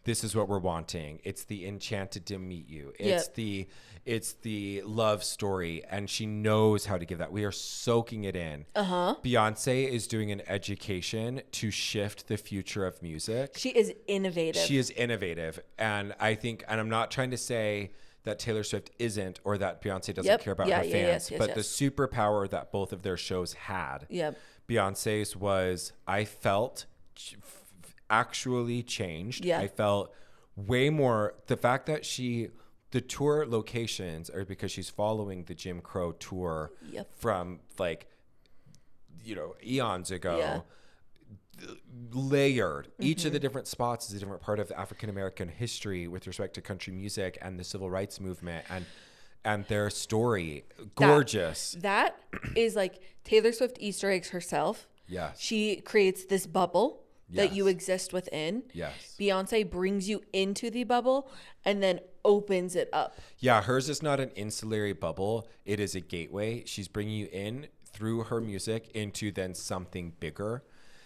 this is what we're wanting. It's the enchanted to meet you. It's the love story, and she knows how to give that. We are soaking it in. Beyonce is doing an education to shift the future of music. She is innovative. And I think, and I'm not trying to say that Taylor Swift isn't, or that Beyonce doesn't care about her fans, but the superpower that both of their shows had. Yep. Beyonce's was, I felt actually changed. Yeah. I felt way more, the fact that the tour locations are because she's following the Jim Crow tour from eons ago. Yeah. Layered. Each of the different spots is a different part of African-American history with respect to country music and the civil rights movement and their story. Gorgeous. That is Taylor Swift Easter eggs herself. Yes. She creates this bubble that you exist within. Yes. Beyonce brings you into the bubble and then opens it up. Yeah, hers is not an insulary bubble. It is a gateway. She's bringing you in through her music into then something bigger.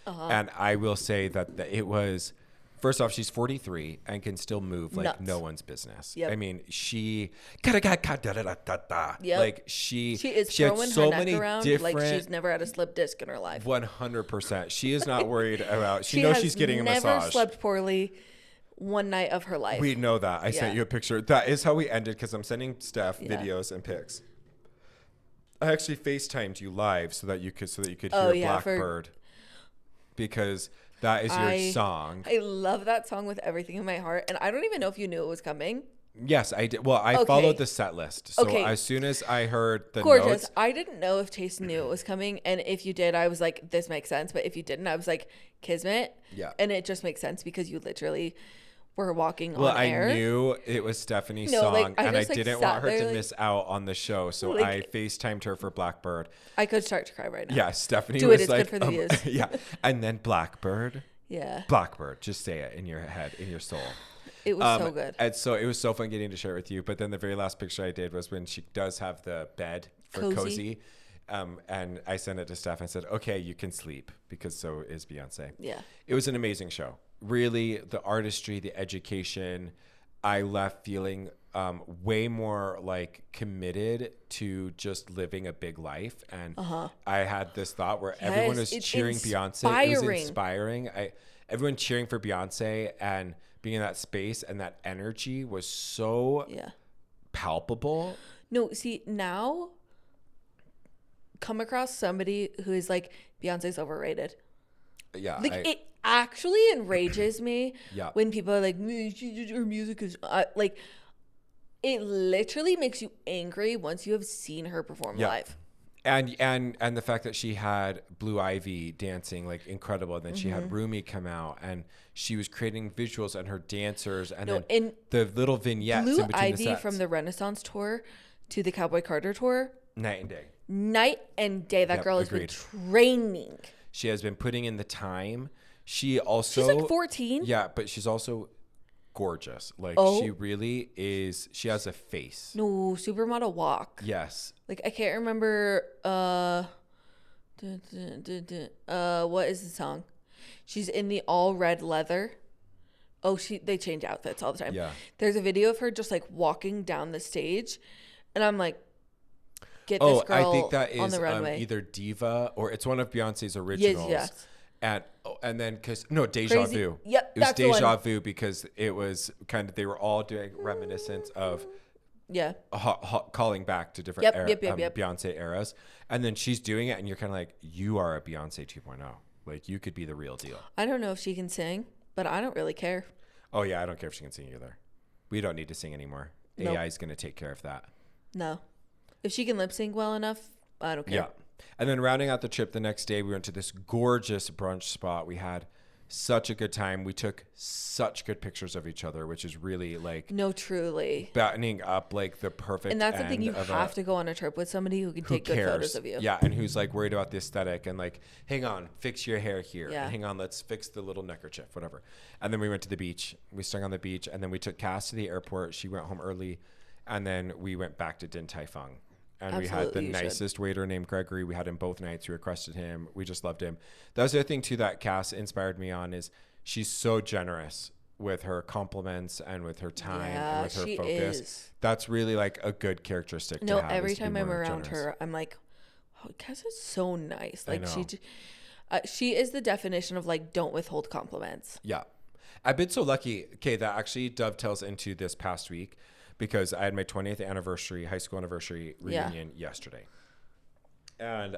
And I will say that it was, first off, she's 43 and can still move like no one's business. Yep. I mean, she is she throwing had so her neck many around different, like she's never had a slip disc in her life. 100%. She is not worried about, she knows she's getting a massage. She never slept poorly one night of her life. We know that. I sent you a picture. That is how we ended, because I'm sending Steph videos and pics. I actually FaceTimed you live so that you could hear Blackbird. Because that is your song. I love that song with everything in my heart. And I don't even know if you knew it was coming. Yes, I did. Well, I followed the set list. So as soon as I heard the notes. I didn't know if Chase knew it was coming. And if you did, I was like, this makes sense. But if you didn't, I was like, Kismet. Yeah. And it just makes sense because you literally were walking on air. Well, I knew it was Stephanie's song, and I didn't want her to miss out on the show, so I FaceTimed her for Blackbird. I could start to cry right now. Yeah, Stephanie was it's good for the views. Yeah, and then Blackbird. Yeah. Blackbird. Just say it in your head, in your soul. It was so good. And so it was so fun getting to share it with you. But then the very last picture I did was when she does have the bed for cozy. And I sent it to Steph and said, okay, you can sleep, because so is Beyonce. Yeah. It was an amazing show. Really, the artistry, the education. I left feeling way more like committed to just living a big life. And I had this thought where everyone was cheering Beyonce. It was inspiring. Everyone cheering for Beyonce and being in that space, and that energy was so palpable. No, see, now come across somebody who is like, Beyonce's overrated. Yeah. Like, it actually enrages me when people are like, her music is like, it literally makes you angry once you have seen her perform live. And the fact that she had Blue Ivy dancing like incredible. And then she had Rumi come out, and she was creating visuals and her dancers, and then the little vignettes Blue in between Ivy the sets. from the Renaissance tour to the Cowboy Carter tour. Night and day. Night and day. That girl has been training. She has been putting in the time. She also... She's like 14. Yeah, but she's also gorgeous. Like, she really is... She has a face. No, supermodel walk. Yes. Like, I can't remember... what is the song? She's in the all red leather. Oh, they change outfits all the time. Yeah. There's a video of her just like walking down the stage, and I'm like, get this girl I think that is on the runway. Either Diva or it's one of Beyonce's originals. Yes. And then Deja Vu. Yep, it was that's the one. Deja Vu because it was kind of, they were all doing reminiscence of calling back to different Beyonce eras. And then she's doing it, and you're kind of like, you are a Beyonce 2.0. Like, you could be the real deal. I don't know if she can sing, but I don't really care. Oh yeah, I don't care if she can sing either. We don't need to sing anymore. Nope. AI is going to take care of that. No. If she can lip sync well enough, I don't care. Yeah. And then rounding out the trip the next day, we went to this gorgeous brunch spot. We had such a good time. We took such good pictures of each other, which is really like... No, truly. Battening up like the perfect And that's the thing. You have to go on a trip with somebody who can take good photos of you. Yeah. And who's like worried about the aesthetic and like, hang on, fix your hair here. Yeah. Hang on, let's fix the little neckerchief, whatever. And then we went to the beach. We stung on the beach. And then we took Cass to the airport. She went home early. And then we went back to Din Tai Fung. And we had the nicest waiter named Gregory. We had him both nights. We requested him. We just loved him. That was the other thing, too, that Cass inspired me on is she's so generous with her compliments and with her time and with her focus. Is. That's really like a good characteristic to have. No, every time I'm around her, I'm like, oh, Cass is so nice. Like, she is the definition of like, don't withhold compliments. Yeah. I've been so lucky. Okay, that actually dovetails into this past week. Because I had my 20th anniversary, high school anniversary reunion yesterday. And,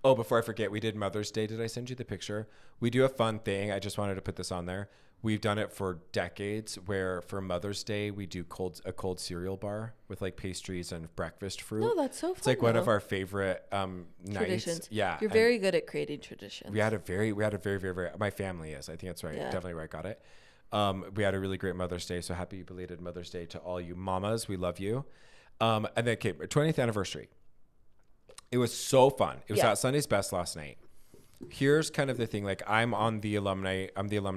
before I forget, we did Mother's Day. Did I send you the picture? We do a fun thing. I just wanted to put this on there. We've done it for decades where for Mother's Day, we do a cold cereal bar with like pastries and breakfast fruit. No, that's so fun. It's like one of our favorite traditions. Nights. Yeah. You're very good at creating traditions. We had a very, very, my family is. I think that's right. Yeah. Definitely where I got it. We had a really great Mother's Day, so happy belated Mother's Day to all you mamas. We love you. And then, okay, 20th anniversary. It was so fun. It was at Sunday's Best last night. Here's kind of the thing. Like, I'm the alumni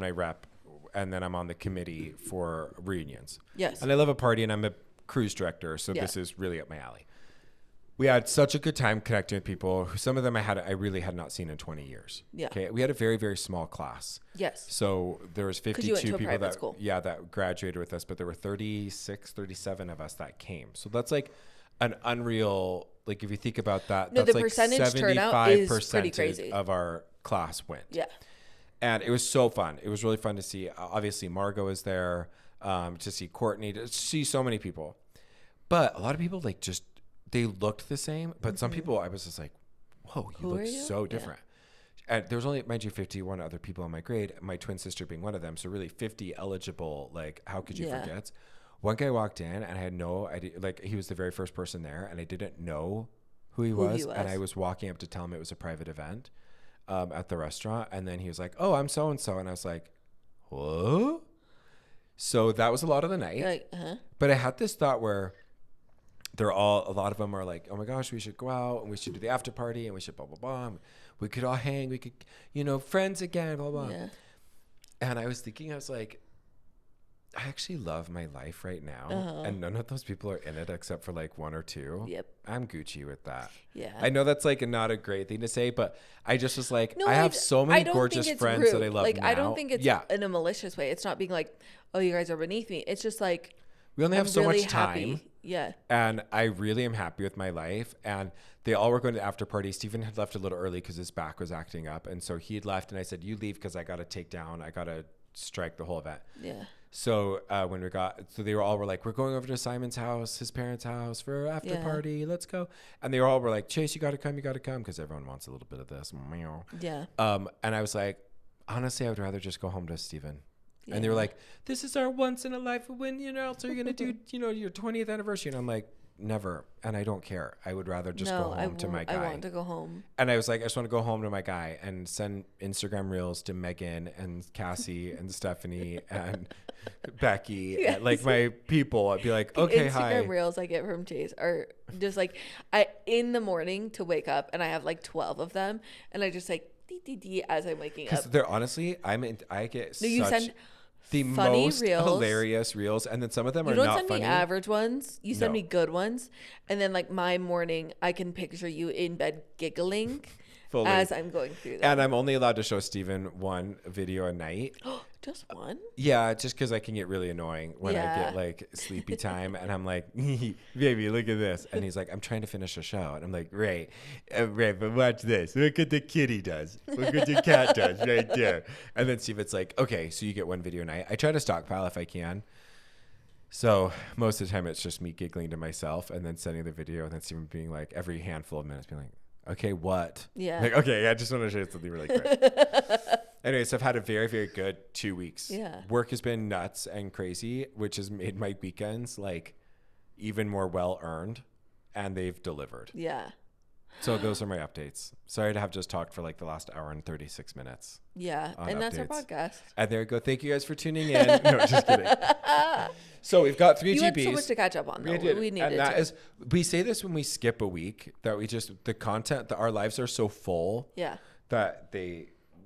rep, and then I'm on the committee for reunions. Yes. And I love a party, and I'm a cruise director, so this is really up my alley. We had such a good time connecting with people. Some of them I really had not seen in 20 years. Yeah. Okay. We had a very, very small class. Yes. So there was 52 people that graduated with us, but there were 37 of us that came. So that's like an unreal, like if you think about that, no, that's the like percentage turnout is pretty crazy. Of our class went. Yeah. And it was so fun. It was really fun to see. Obviously Margot is there, to see Courtney, to see so many people, but a lot of people like just, they looked the same, but some people I was just like, whoa, you look so different. Yeah. And there was only, mind you, 51 other people in my grade, my twin sister being one of them. So really 50 eligible, like how could you forget? One guy walked in and I had no idea, like he was the very first person there and I didn't know who he was. And I was walking up to tell him it was a private event at the restaurant. And then he was like, oh, I'm so-and-so. And I was like, whoa. So that was a lot of the night. Like, But I had this thought where a lot of them are like, oh my gosh, we should go out and we should do the after party and we should blah, blah, blah. We could all hang. We could, friends again, blah, blah. Yeah. And I was thinking, I was like, I actually love my life right now, and none of those people are in it except for like one or two. Yep. I'm Gucci with that. Yeah. I know that's like not a great thing to say, but I just was like, No, I have so many don't gorgeous think it's friends rude. that I love like, now. I don't think it's in a malicious way. It's not being like, oh, you guys are beneath me. It's just like, we only have so really much time. happy. Yeah. And I really am happy with my life. And they all were going to after party. Stephen had left a little early because his back was acting up. And so he had left, and I said, you leave because I got to strike the whole event. Yeah. So they were like, we're going over to Simon's house, his parents' house for after party. Let's go. And they all were like, Chase, you got to come. Because everyone wants a little bit of this. Yeah. And I was like, honestly, I would rather just go home to Stephen. Yeah. And they were like, this is our once in a life win, so you're going to do, your 20th anniversary. And I'm like, never. And I don't care. I would rather just go home to my guy. I want to go home. And I was like, I just want to go home to my guy and send Instagram reels to Megan and Cassie and Stephanie and Becky, yes. and like my people. I'd be like, okay, hi. Instagram reels I get from Chase are just like, in the morning to wake up, and I have like 12 of them, and I just like dee as I'm waking up. Because they're honestly, I get you such send the funny most reels. Hilarious reels, and then some of them are not funny. You don't send me average ones. You send me good ones, and then like my morning, I can picture you in bed giggling fully as I'm going through them. And I'm only allowed to show Steven one video a night. Just one? Yeah, just because I can get really annoying when I get like sleepy time, and I'm like, baby, look at this. And he's like, I'm trying to finish a show. And I'm like, right, but watch this. Look what the kitty does. Look what the cat does right there. And then Steven's like, okay, so you get one video a night. I try to stockpile if I can. So most of the time it's just me giggling to myself and then sending the video, and then Steven being like, every handful of minutes being like, okay, what? Yeah. Like, okay, I just want to show you something really quick. Anyways, I've had a very, very good 2 weeks. Yeah. Work has been nuts and crazy, which has made my weekends like even more well earned, and they've delivered. Yeah. So those are my updates. Sorry to have just talked for like the last hour and 36 minutes. Yeah. And that's our podcast. And there you go. Thank you guys for tuning in. No, just kidding. So we've got 3 GBs. You had so much to catch up on, though. We needed and that to. is, we say this when we skip a week, that we just, the content, that our lives are so full that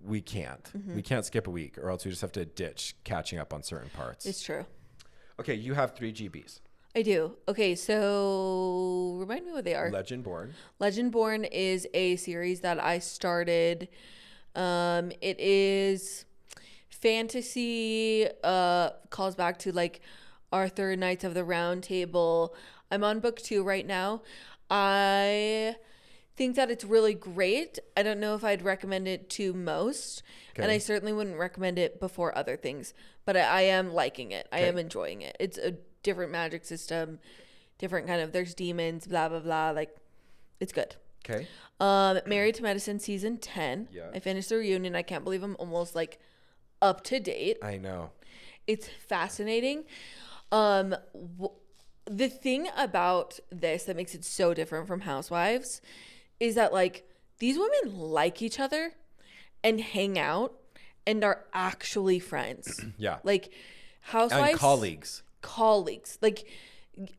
we can't. Mm-hmm. We can't skip a week, or else we just have to ditch catching up on certain parts. It's true. Okay, you have 3 GBs. I do. Okay, so remind me what they are. Legendborn. Legendborn is a series that I started. It is fantasy, calls back to like Arthur, Knights of the Round Table. I'm on book 2 right now. I think that it's really great. I don't know if I'd recommend it to most, and I certainly wouldn't recommend it before other things, but I am liking it. I am enjoying it. It's a different magic system, different kind of, there's demons, blah, blah, blah. Like, it's good. Okay. Married to Medicine season 10. Yeah. I finished the reunion. I can't believe I'm almost like up to date. I know. It's fascinating. The thing about this that makes it so different from Housewives is that like these women like each other and hang out and are actually friends. Yeah. Like Housewives. And colleagues. Like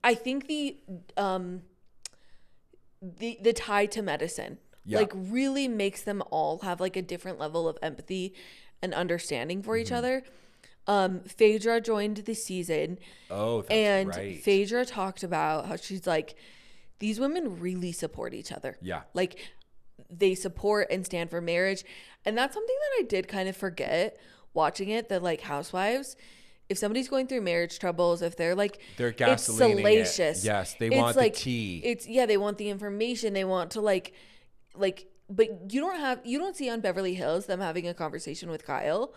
I think the tie to Medicine like really makes them all have like a different level of empathy and understanding for each other. Phaedra joined the season. Oh, that's and right. Phaedra talked about how she's like, these women really support each other. Yeah. Like they support and stand for marriage. And that's something that I did kind of forget watching it, that like Housewives, if somebody's going through marriage troubles, if they're like, they're gaslighting it's salacious. Yes, they want like, the tea. They want the information. They want to like, but you don't see on Beverly Hills them having a conversation with Kyle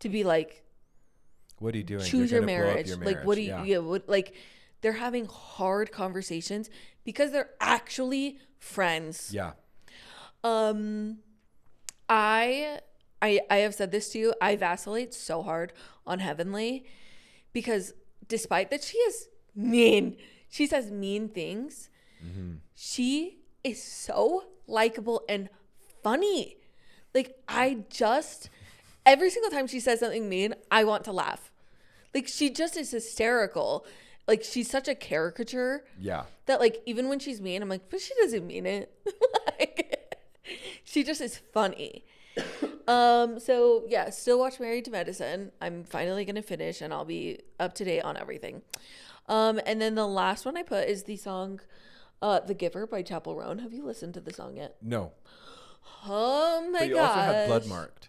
to be like, what are you doing? Choose You're your gonna blow up marriage. your Like, what do you, like, they're having hard conversations because they're actually friends. Yeah. I have said this to you. I vacillate so hard on Heavenly because despite that she says mean things. Mm-hmm. She is so likable and funny. Like every single time she says something mean, I want to laugh. Like she just is hysterical. Like she's such a caricature. Yeah. That like even when she's mean, I'm like, but she doesn't mean it. Like she just is funny. So yeah, still watch Married to Medicine. I'm finally gonna finish, and I'll be up to date on everything. And then the last one I put is the song, "The Giver" by Chappell Roan. Have you listened to the song yet? No. Oh my But you gosh. also had Bloodmarked.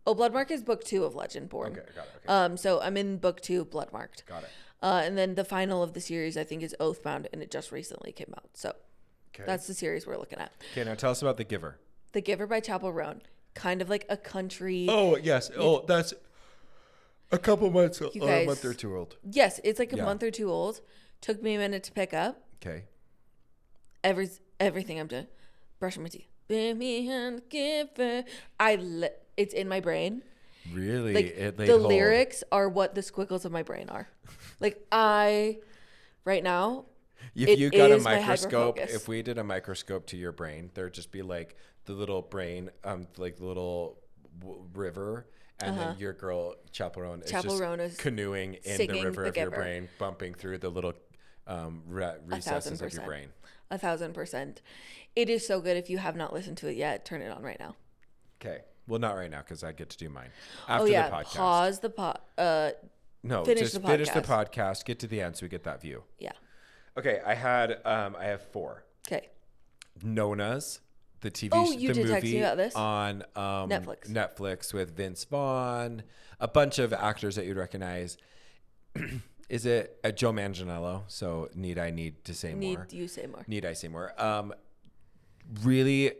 Oh, Bloodmark is book 2 of Legendborn. Okay, got it. Okay. So I'm in book 2, Bloodmarked. Got it. And then the final of the series, I think, is Oathbound, and it just recently came out. So that's the series we're looking at. Okay, now tell us about The Giver. The Giver by Chappell Roan. Kind of like a country. Oh, yes. Oh, that's a couple months old. Guys, a month or two old. Yes, it's like a month or two old. Took me a minute to pick up. Okay. Everything I'm doing. Brushing my teeth. Baby and Giver. It's in my brain. Really? The lyrics are what the squiggles of my brain are. Like right now. If you got a is my microscope, hyperfocus. if we did a microscope to your brain, there'd just be like the little brain, like the little river, and then your girl Chappell Roan is canoeing in the river of your brain, bumping through the little recesses of your brain. 1,000%. It is so good. If you have not listened to it yet, turn it on right now. Okay. Well, not right now because I get to do mine after the podcast. Pause the No, finish just the finish the podcast. podcast. Get to the end so we get that view. Yeah. Okay, I have 4. Okay. Nonnas, the TV you the did text movie me about this. on Netflix with Vince Vaughn, a bunch of actors that you'd recognize. Is it Joe Manganiello? So need I say more? Need you say more? Need I say more? Really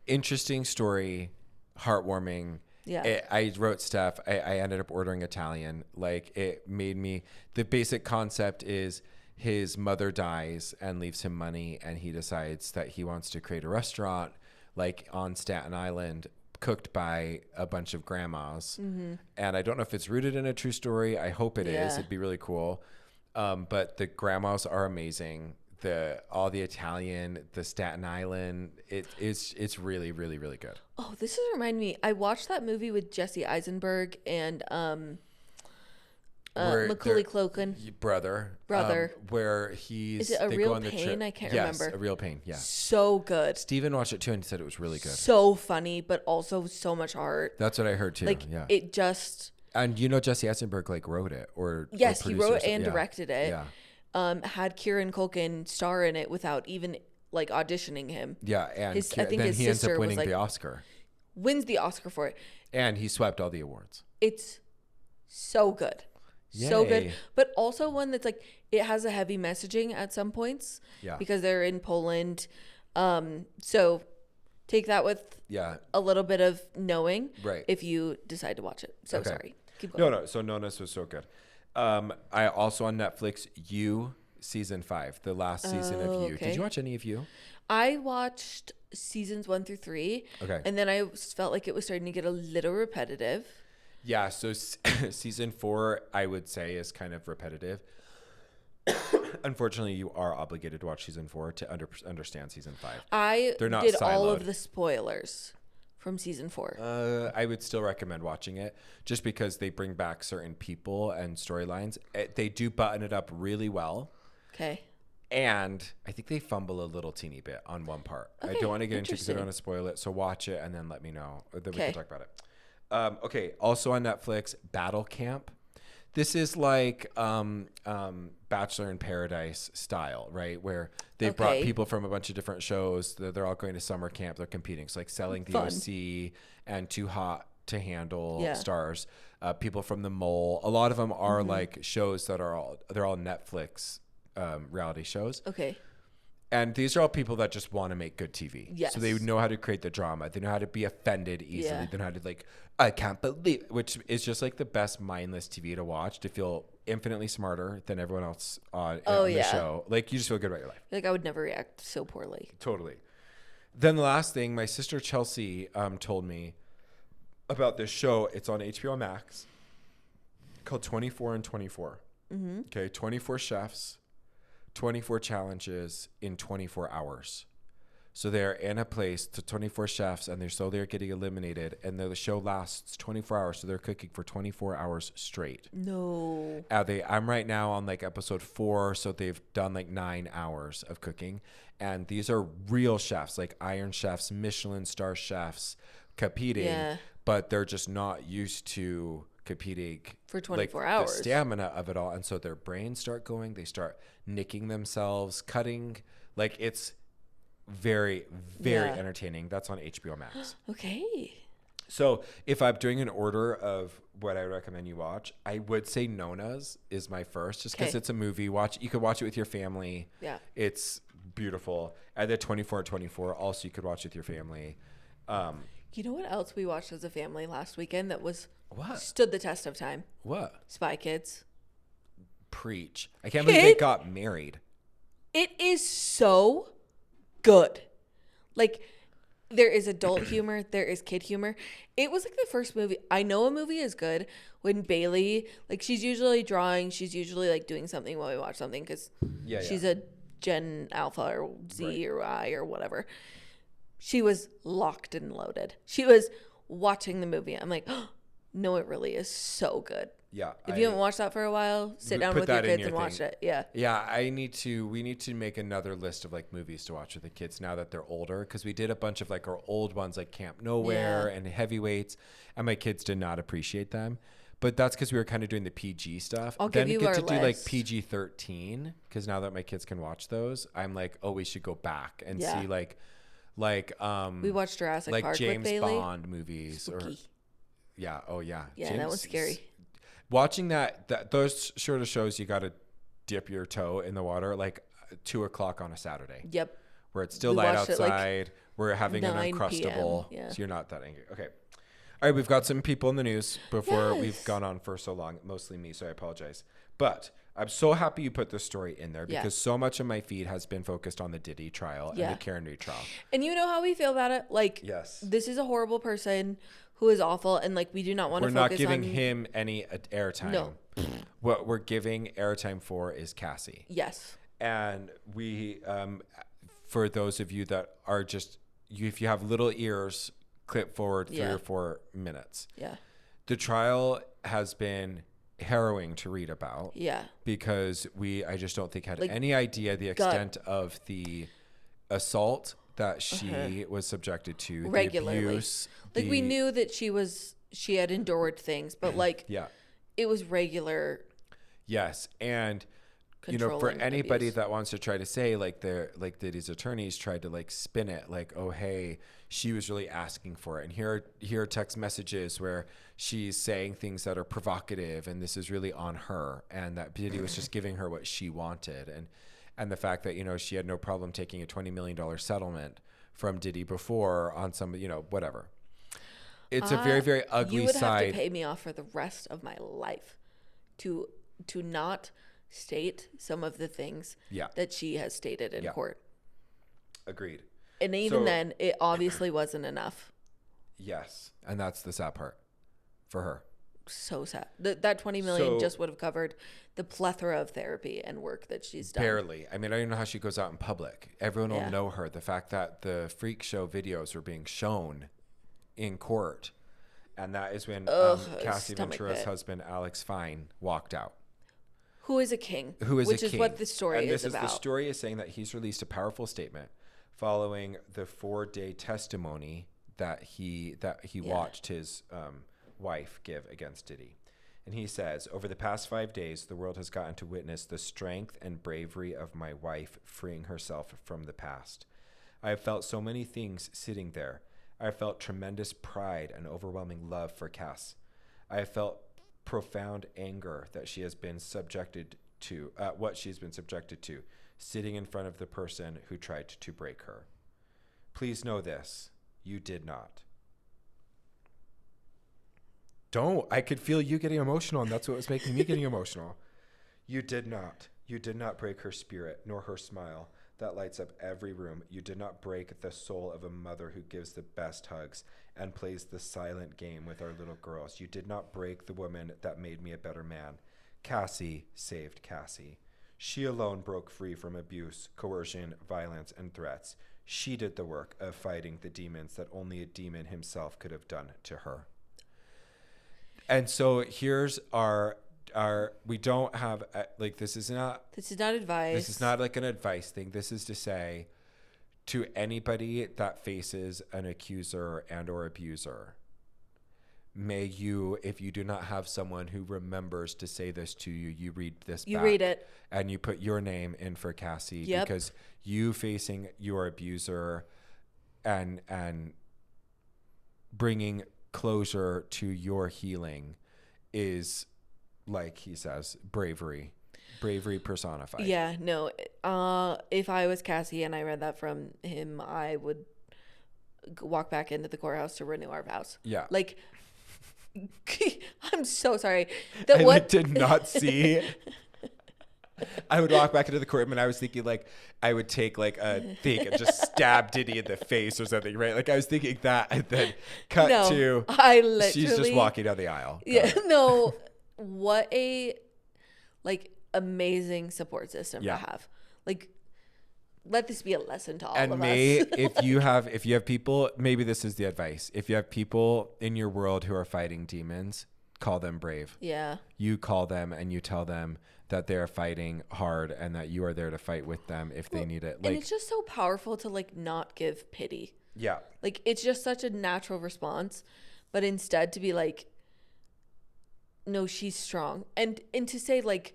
interesting story, heartwarming. Yeah. I wrote Steph. I ended up ordering Italian. Like it made me. The basic concept is his mother dies and leaves him money, and he decides that he wants to create a restaurant, like on Staten Island, cooked by a bunch of grandmas. Mm-hmm. And I don't know if it's rooted in a true story. I hope it is. It'd be really cool. But the grandmas are amazing. All the Italian, the Staten Island, it's really, really, really good. Oh, this is reminding me. I watched that movie with Jesse Eisenberg and Macaulay Culkin. Brother. Where Is it A Real Pain? I can't remember. Yes, A Real Pain. Yeah. So good. Steven watched it too and he said it was really good. So funny, but also so much heart. That's what I heard too. Like yeah. it just. And Jesse Eisenberg like wrote it or yes, he wrote and yeah. directed it. Yeah. Had Kieran Culkin star in it without even like auditioning him. Yeah, and I think then his he ends sister up winning was, like, the Oscar. Wins the Oscar for it. And he swept all the awards. It's so good. So good. Yay. But also one that's like, it has a heavy messaging at some points. Yeah. Because they're in Poland. So take that with a little bit of knowing. Right. If you decide to watch it. So Okay. sorry. Keep going. No. So Nonnas was so good. I also on Netflix, You season 5, the last season of You. okay. Did you watch any of You? I watched seasons 1 through 3. Okay. And then I felt like it was starting to get a little repetitive. Yeah. So season 4, I would say, is kind of repetitive. Unfortunately, you are obligated to watch season 4 to understand season 5. They're not did all siloed. of the spoilers from season 4. I would still recommend watching it just because they bring back certain people and storylines. They do button it up really well. Okay. And I think they fumble a little teeny bit on one part. I Okay, don't want to get into it because I don't interesting. want to spoil it. So watch it and then let me know. Then we Okay. can talk about it. Okay. Also on Netflix, Battle Camp. This is like Bachelor in Paradise style, right? Where they brought Okay. people from a bunch of different shows. They're all going to summer camp. They're competing. It's like Selling the Fun. OC and Too Hot to Handle Yeah. stars. People from The Mole. A lot of them are like shows that they're all Netflix reality shows. Okay. And these are all people that just want to make good TV. Yes. So they know how to create the drama. They know how to be offended easily. Yeah. They know how to like, I can't believe, which is just like the best mindless TV to watch, to feel infinitely smarter than everyone else on the show. Like you just feel good about your life. Like I would never react so poorly. Totally. Then the last thing, my sister Chelsea told me about this show. It's on HBO Max called 24 and 24. Mm-hmm. Okay, 24 chefs, 24 challenges in 24 hours. So they're in a place to 24 chefs and they're getting eliminated, and the show lasts 24 hours. So they're cooking for 24 hours straight. No. I'm right now on like episode 4. So they've done like 9 hours of cooking, and these are real chefs, like Iron Chefs, Michelin star chefs competing. Yeah. but they're just not used to competing for 24 like, hours. The stamina of it all. And so their brains start going, they start nicking themselves, cutting. Like, it's very, very entertaining. That's on HBO Max. Okay. So if I'm doing an order of what I recommend you watch, I would say Nonnas is my first, just because it's a movie. You could watch it with your family. Yeah. It's beautiful. And then 24/24, also you could watch with your family. You know what else we watched as a family last weekend that was What? stood the test of time? What? Spy Kids. Preach. I can't believe they got married. It is so good. Like, there is adult humor, there is kid humor. It was like the first movie. I know a movie is good when Bailey, like, she's usually drawing, she's usually like doing something while we watch something, because she's a Gen Alpha or Z or Y or whatever. She was locked and loaded. She was watching the movie. I'm like, oh, no, it really is so good. Yeah. If you haven't watched that for a while, sit down with your kids and watch it. Yeah. Yeah. We need to make another list of like movies to watch with the kids now that they're older. Because we did a bunch of like our old ones, like Camp Nowhere and Heavyweights. And my kids did not appreciate them. But that's because we were kind of doing the PG stuff. Then you get to do like PG-13. Because now that my kids can watch those, I'm like, oh, we should go back and see like we watched Jurassic like Park James with Bailey. Bond movies. Spooky. Yeah. That was scary. Watching those sort of shows, you got to dip your toe in the water like 2:00 on a Saturday. Yep. Where it's still light outside. We're having an Uncrustable. PM. Yeah. So you're not that angry. Okay. All right. We've got some people in the news before we've gone on for so long. Mostly me, so I apologize. But I'm so happy you put this story in there because so much of my feed has been focused on the Diddy trial and the Karen Reed trial. And you know how we feel about it? Like, this is a horrible person who is awful, and like we do not want to focus on... We're not giving him any airtime. No. What we're giving airtime for is Cassie. Yes. And we, for those of you that are just, if you have little ears, clip forward 3 or 4 minutes. Yeah. The trial has been harrowing to read about. Yeah. Because I just don't think had any idea the extent of the assault that she was subjected to, regularly. The abuse. Like, we knew that she had endured things, but like, it was regular. Yes. And, you know, for anybody that wants to try to say like Diddy's attorneys tried to like spin it like, oh, hey, she was really asking for it. And here are text messages where she's saying things that are provocative and this is really on her, and that Diddy was just giving her what she wanted. And the fact that, you know, she had no problem taking a $20 million settlement from Diddy before on some, you know, whatever. It's a very, very ugly you would side. have to pay me off for the rest of my life to not state some of the things that she has stated in court. Agreed. And even then, it obviously wasn't enough. Yes. And that's the sad part for her. So sad. That $20 million just would have covered the plethora of therapy and work that she's done. Barely. I mean, I don't know how she goes out in public. Everyone will know her. The fact that the freak show videos were being shown in court. And that is when Cassie Ventura's husband, Alex Fine, walked out. Who is a king. Which is what the story is about. The story is saying that he's released a powerful statement following the 4-day testimony that he watched his wife give against Diddy. And he says, over the past 5 days, the world has gotten to witness the strength and bravery of my wife freeing herself from the past. I have felt so many things sitting there. I have felt tremendous pride and overwhelming love for Cass. I have felt profound anger that she has been subjected to, what she's been subjected to, sitting in front of the person who tried to break her. Please know this, you did not. I could feel you getting emotional, and that's what was making me getting emotional. You did not. You did not break her spirit, nor her smile that lights up every room. You did not break the soul of a mother who gives the best hugs and plays the silent game with our little girls. You did not break the woman that made me a better man. Cassie saved Cassie. She alone broke free from abuse, coercion, violence, and threats. She did the work of fighting the demons that only a demon himself could have done to her. And so here's our we don't have like this is not advice. This is not like an advice thing. This is to say to anybody that faces an accuser and or abuser, may you, if you do not have someone who remembers to say this to you, you read this You back, read it. and you put your name in for Cassie. Yep. Because you facing your abuser and bringing closure to your healing is, like he says, bravery personified. Yeah, no. If I was Cassie and I read that from him, I would walk back into the courthouse to renew our vows. Yeah. Like, I'm so sorry. I did not see. I would walk back into the courtroom and I was thinking like I would take like a thing and just stab Diddy in the face or something, right? Like I was thinking that, and then cut to she's just walking down the aisle. Yeah, no. What a amazing support system to have. Like, let this be a lesson to all of us. if you have people, maybe this is the advice. If you have people in your world who are fighting demons, call them brave. Yeah. You call them and you tell them that they're fighting hard and that you are there to fight with them if they need it. Like, and it's just so powerful to like not give pity. Yeah. Like, it's just such a natural response, but instead to be like, no, she's strong. And to say like,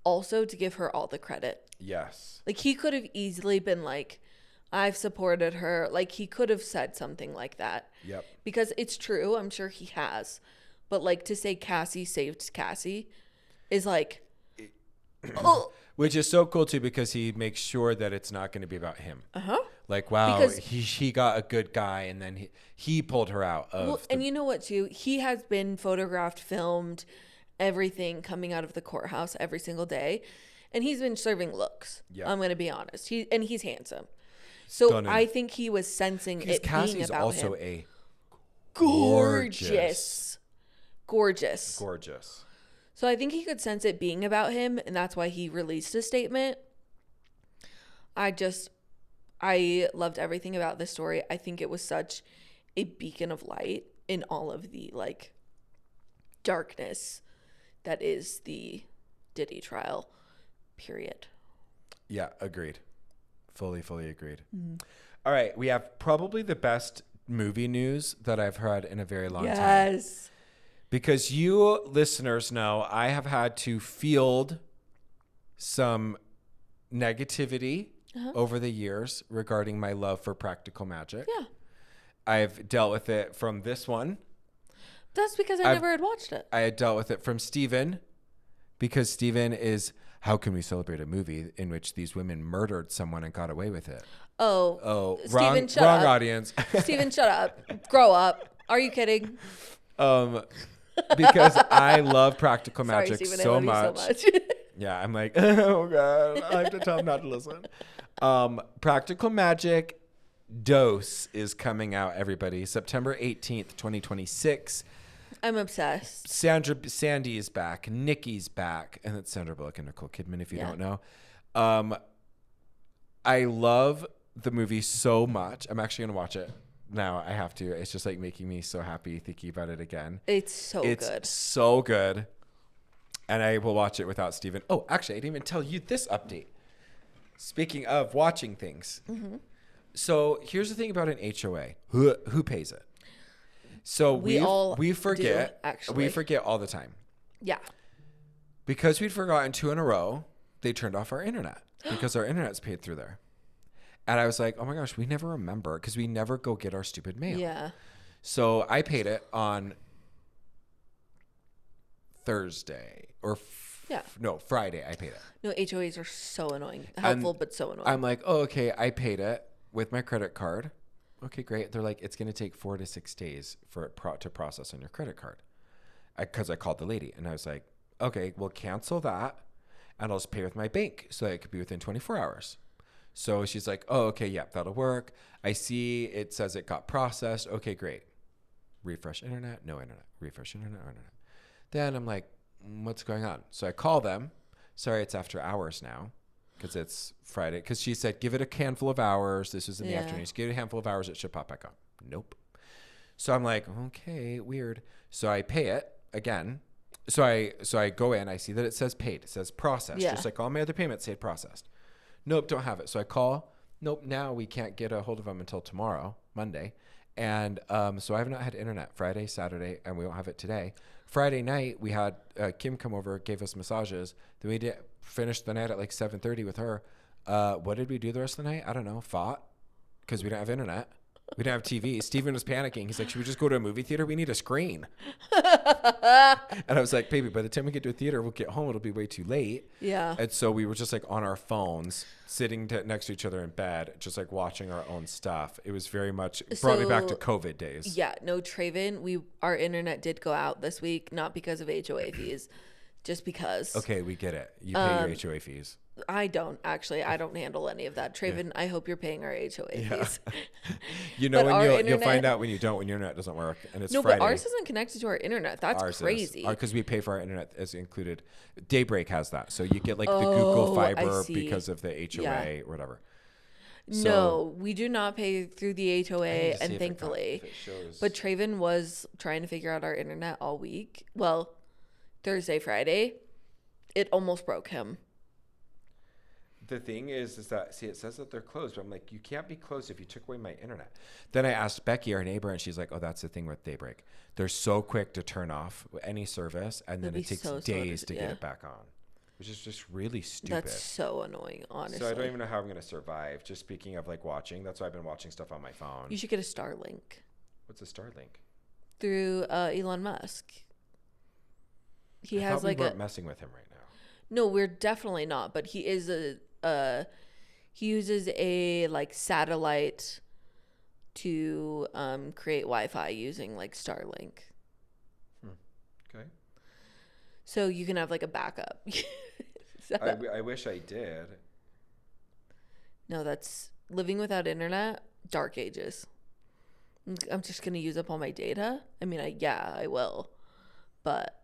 also to give her all the credit. Yes. Like, he could have easily been like, I've supported her. Like, he could have said something like that. Yep. Because it's true. I'm sure he has. But like, to say Cassie saved Cassie is like, oh. Which is so cool too, because he makes sure that it's not going to be about him. Like, wow, because he got a good guy, and then he pulled her out of. And you know what too? He has been photographed, filmed, everything coming out of the courthouse every single day, and he's been serving looks. Yeah. I'm going to be honest. He's handsome, so stunning. I think he was sensing it Cassie's being about also him. A gorgeous. So I think he could sense it being about him, and that's why he released a statement. I loved everything about this story. I think it was such a beacon of light in all of the like darkness that is the Diddy trial, period. Yeah, agreed. Fully agreed. All right, we have probably the best movie news that I've heard in a very long time. Yes. Because you listeners know I have had to field some negativity over the years regarding my love for practical magic. Yeah. I've dealt with it from this one. That's because I never had watched it. I had dealt with it from Steven, because Steven is, how can we celebrate a movie in which these women murdered someone and got away with it? Oh, Steven, shut wrong up. audience. Steven, shut up. Grow up. Are you kidding? Because I love practical magic. Steven, so I love much. you so much. Yeah, I'm like, oh God, I have to tell him not to listen. Practical Magic Dose is coming out, everybody. September 18th, 2026. I'm obsessed. Sandy is back. Nikki's back. And it's Sandra Bullock and Nicole Kidman, if you don't know. I love the movie so much. I'm actually going to watch it now. I have to. It's just like making me so happy thinking about it again. It's so good. It's so good. And I will watch it without Steven. Oh, actually, I didn't even tell you this update. Speaking of watching things. Mm-hmm. So here's the thing about an HOA. Who pays it? So we forget. Actually, we forget all the time. Yeah. Because we'd forgotten 2 in a row, they turned off our internet because our internet's paid through there. And I was like, oh my gosh, we never remember because we never go get our stupid mail. Yeah. So I paid it on Thursday or Friday. I paid it. No, HOAs are so annoying. Helpful, but so annoying. I'm like, oh, okay, I paid it with my credit card. Okay, great. They're like, it's going to take 4 to 6 days for it to process on your credit card. Because I called the lady and I was like, okay, we'll cancel that and I'll just pay with my bank so that it could be within 24 hours. So she's like, oh, okay, yeah, that'll work. I see it says it got processed. Okay, great. Refresh internet, no internet. Refresh internet, no internet. Then I'm like, what's going on? So I call them. Sorry, it's after hours now because it's Friday. Because she said, give it a handful of hours. This was in the afternoon. Just give it a handful of hours. It should pop back up. Nope. So I'm like, okay, weird. So I pay it again. So I go in. I see that it says paid. It says processed. Yeah. Just like all my other payments say processed. Nope, don't have it. So I call. Nope, now we can't get a hold of them until tomorrow, Monday. And so I have not had internet Friday, Saturday, and we won't have it today. Friday night, we had Kim come over, gave us massages. Then we finished the night at like 7:30 with her. What did we do the rest of the night? I don't know. Fought because we didn't have internet. We didn't have TV. Steven was panicking. He's like, should we just go to a movie theater? We need a screen. And I was like, baby, by the time we get to a theater, we'll get home. It'll be way too late. Yeah. And so we were just like on our phones, sitting next to each other in bed, just like watching our own stuff. It was very much, brought me back to COVID days. Yeah. No, Traven, our internet did go out this week, not because of HOA fees, just because. Okay, we get it. You pay your HOA fees. I don't actually. I don't handle any of that. Traven, I hope you're paying our HOA fees. You know, when you'll internet, find out when you don't, when your internet doesn't work, and it's no, Friday. but ours isn't connected to our internet. That's crazy. Because we pay for our internet as included. Daybreak has that, so you get like the Google Fiber because of the HOA or whatever. So, no, we do not pay through the HOA, and thankfully. But Traven was trying to figure out our internet all week. Well, Thursday, Friday, it almost broke him. The thing is that, see, it says that they're closed, but I'm like, you can't be closed if you took away my internet. Then I asked Becky, our neighbor, and she's like, oh, that's the thing with Daybreak. They're so quick to turn off any service, and then it takes days to get it back on, which is just really stupid. That's so annoying, honestly. So I don't even know how I'm going to survive. Just speaking of like watching, that's why I've been watching stuff on my phone. You should get a Starlink. What's a Starlink? Through Elon Musk. He I has thought we like weren't messing with him right now. No, we're definitely not, but he is he uses a like satellite to create Wi-Fi using like Starlink. Okay. So you can have like a backup. I wish I did. No, that's living without internet, dark ages. I'm just going to use up all my data. I mean, I will. But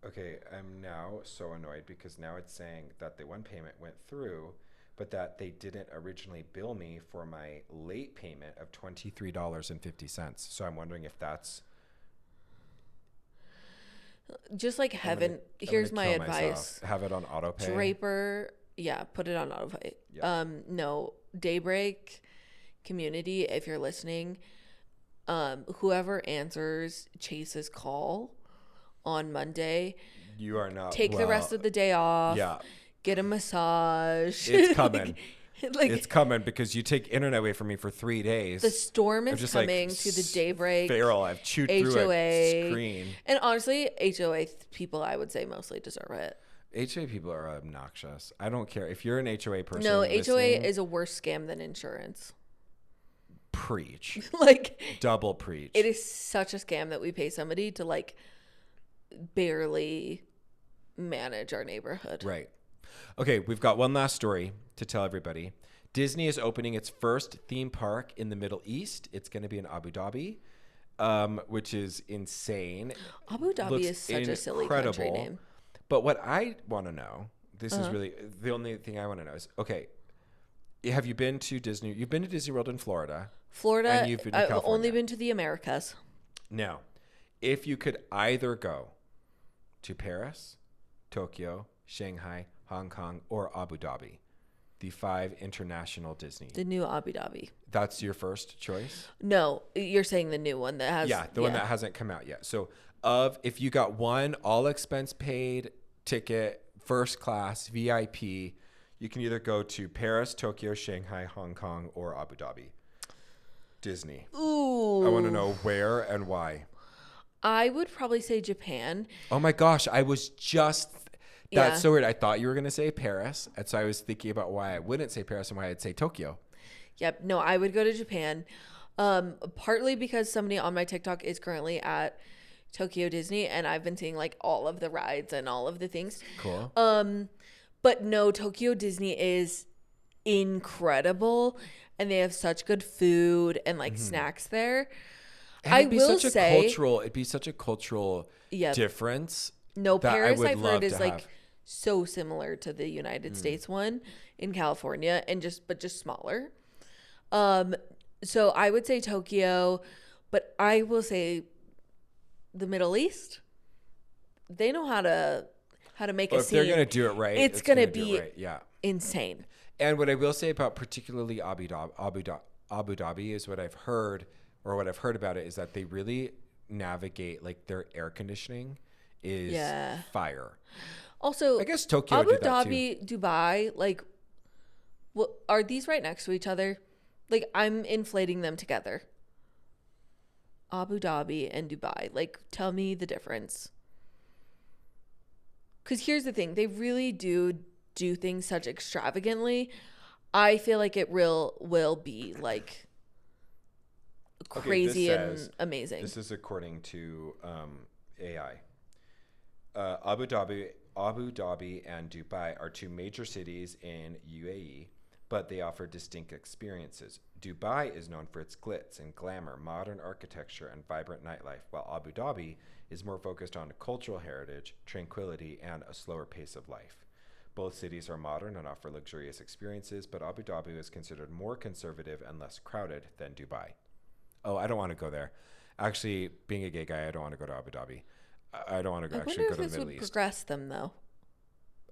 okay, I'm now so annoyed because now it's saying that the one payment went through, but that they didn't originally bill me for my late payment of $23.50. So I'm wondering if that's just like heaven. Here's my advice. Have it on auto pay. Draper, put it on auto pay. Yeah. No, Daybreak community, if you're listening, whoever answers Chase's call on Monday, you are not take the rest of the day off. Yeah. Get a massage. It's coming. It's coming because you take internet away from me for 3 days. The storm is coming to the Daybreak. Feral. I've chewed through a screen. And honestly, HOA people, I would say, mostly deserve it. HOA people are obnoxious. I don't care if you're an HOA person. No, HOA is a worse scam than insurance. Preach. Double preach. It is such a scam that we pay somebody to barely manage our neighborhood. Right. Okay, we've got one last story to tell everybody. Disney is opening its first theme park in the Middle East. It's going to be in Abu Dhabi, which is insane. Abu Dhabi is such a silly country name. But what I want to know, this is really the only thing I want to know is, okay, have you been to Disney? You've been to Disney World in Florida. And you've been to California. I've only been to the Americas. Now, if you could either go to Paris, Tokyo, Shanghai, Hong Kong, or Abu Dhabi, the 5 international Disney. The new Abu Dhabi. That's your first choice? No, you're saying the new one that has... Yeah, the one that hasn't come out yet. So if you got one all expense paid ticket, first class, VIP, you can either go to Paris, Tokyo, Shanghai, Hong Kong, or Abu Dhabi. Disney. Ooh. I want to know where and why. I would probably say Japan. Oh my gosh, I was just... That's so weird. I thought you were going to say Paris. And so I was thinking about why I wouldn't say Paris and why I'd say Tokyo. Yep. No, I would go to Japan. Partly because somebody on my TikTok is currently at Tokyo Disney and I've been seeing all of the rides and all of the things. Cool. But no, Tokyo Disney is incredible and they have such good food and snacks there. And it'd be such a cultural difference. No, Paris I've heard is so similar to the United States one in California and just smaller. So I would say Tokyo, but I will say the Middle East. They know how to make a scene. If they're going to do it right, it's going to be insane. And what I will say about particularly Abu Abu Dhabi is what I've heard, or what I've heard about it is that they really navigate, like their air conditioning is fire. Also, I guess Tokyo Abu did that Dhabi, Dubai, like, what are these right next to each other? Like, I'm inflating them together. Abu Dhabi and Dubai. Like, tell me the difference. Because here's the thing. They really do things such extravagantly. I feel like it will be, like, crazy and amazing. This is according to AI. Abu Dhabi and Dubai are two major cities in UAE, but they offer distinct experiences. Dubai is known for its glitz and glamour, modern architecture, and vibrant nightlife, while Abu Dhabi is more focused on cultural heritage, tranquility, and a slower pace of life. Both cities are modern and offer luxurious experiences, but Abu Dhabi is considered more conservative and less crowded than Dubai. Oh, I don't want to go there. Actually, being a gay guy, I don't want to go to Abu Dhabi. I don't want to go to the Middle East. I wonder if this would progress them, though.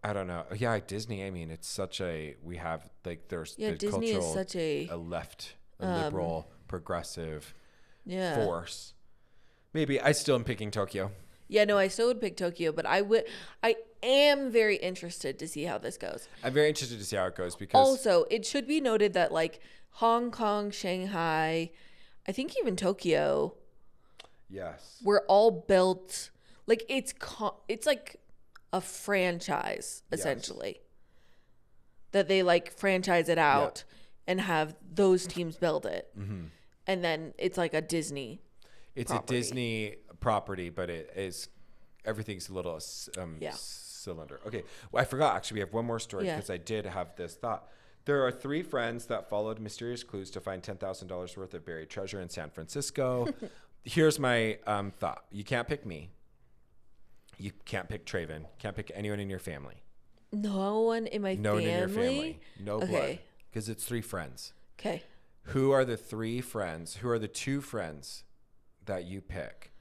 I don't know. Yeah, Disney. I mean, it's such a we have like there's the Disney cultural, is such a liberal, progressive force. Maybe I still am picking Tokyo. Yeah, no, I still would pick Tokyo, but I am very interested to see how this goes. I'm very interested to see how it goes because also it should be noted that like Hong Kong, Shanghai, I think even Tokyo, were all built like it's like a franchise essentially that they like franchise it out and have those teams build it, and then it's like a Disney. It's property. A Disney property, but it is everything's a little cylinder. Okay, well, I forgot actually. We have one more story because I did have this thought. There are 3 friends that followed mysterious clues to find $10,000 worth of buried treasure in San Francisco. Here's my thought: you can't pick me. You can't pick Traven. Can't pick anyone in your family. No one in my family. No one in your family. No blood. Because it's 3 friends. Okay. Who are the 3 friends? Who are the 2 friends that you pick?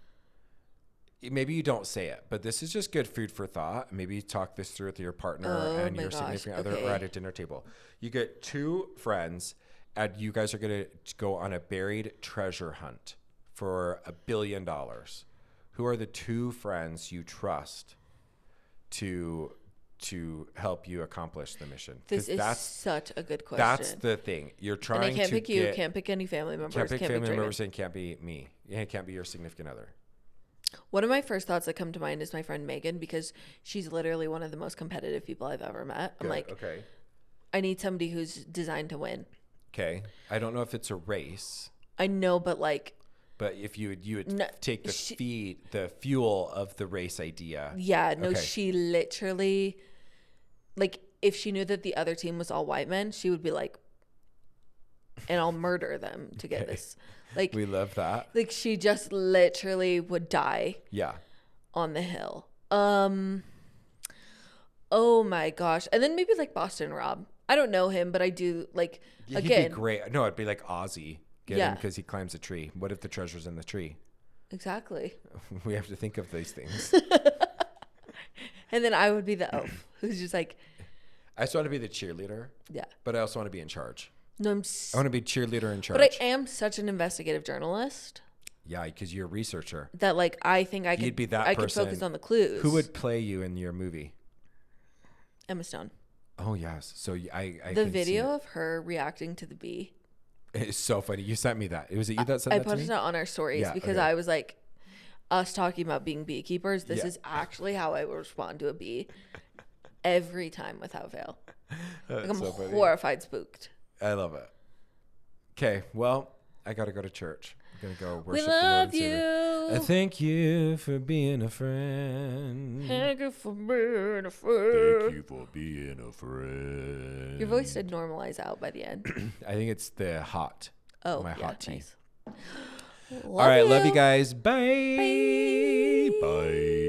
Maybe you don't say it, but this is just good food for thought. Maybe you talk this through with your partner and your significant other or at a dinner table. You get 2 friends and you guys are going to go on a buried treasure hunt for $1 billion. Who are the 2 friends you trust to help you accomplish the mission? This is such a good question. That's the thing. You're trying to and I can't pick you. Can't pick any family members. Can't pick family members and can't be me. Yeah, it can't be your significant other. One of my first thoughts that come to mind is my friend Megan, because she's literally one of the most competitive people I've ever met. I'm like, okay, I need somebody who's designed to win. Okay. I don't know if it's a race. I know, but like. But if you would take the fuel of the race idea. Yeah, no, she literally, like, if she knew that the other team was all white men, she would be like, and I'll murder them to get this. Like, we love that. Like, she just literally would die. Yeah. On the hill. Oh my gosh. And then maybe like Boston Rob. I don't know him, but I do like, again. He'd be great. No, it'd be like Ozzy. Get him because he climbs a tree. What if the treasure's in the tree? Exactly. We have to think of these things. And then I would be the elf who's just like. I just want to be the cheerleader. Yeah. But I also want to be in charge. No, I want to be cheerleader in charge. But I am such an investigative journalist. Yeah, because you're a researcher. That like I think I could be that I person. could focus on the clues. Who would play you in your movie? Emma Stone. Oh yes. So I the video of her reacting to the bee. It's so funny. You sent me that. Was it you that sent that to me? I posted it on our stories because I was like, us talking about being beekeepers. This is actually how I would respond to a bee every time without fail. Like I'm so horrified, spooked. I love it. Okay, well, I got to go to church. I'm going to go worship the Lord. We love you. Thank you for being a friend. Thank you for being a friend. Thank you for being a friend. Your voice did normalize out by the end. I think it's the hot. Oh, my hot tea. Nice. All right, love you guys. Bye. Bye.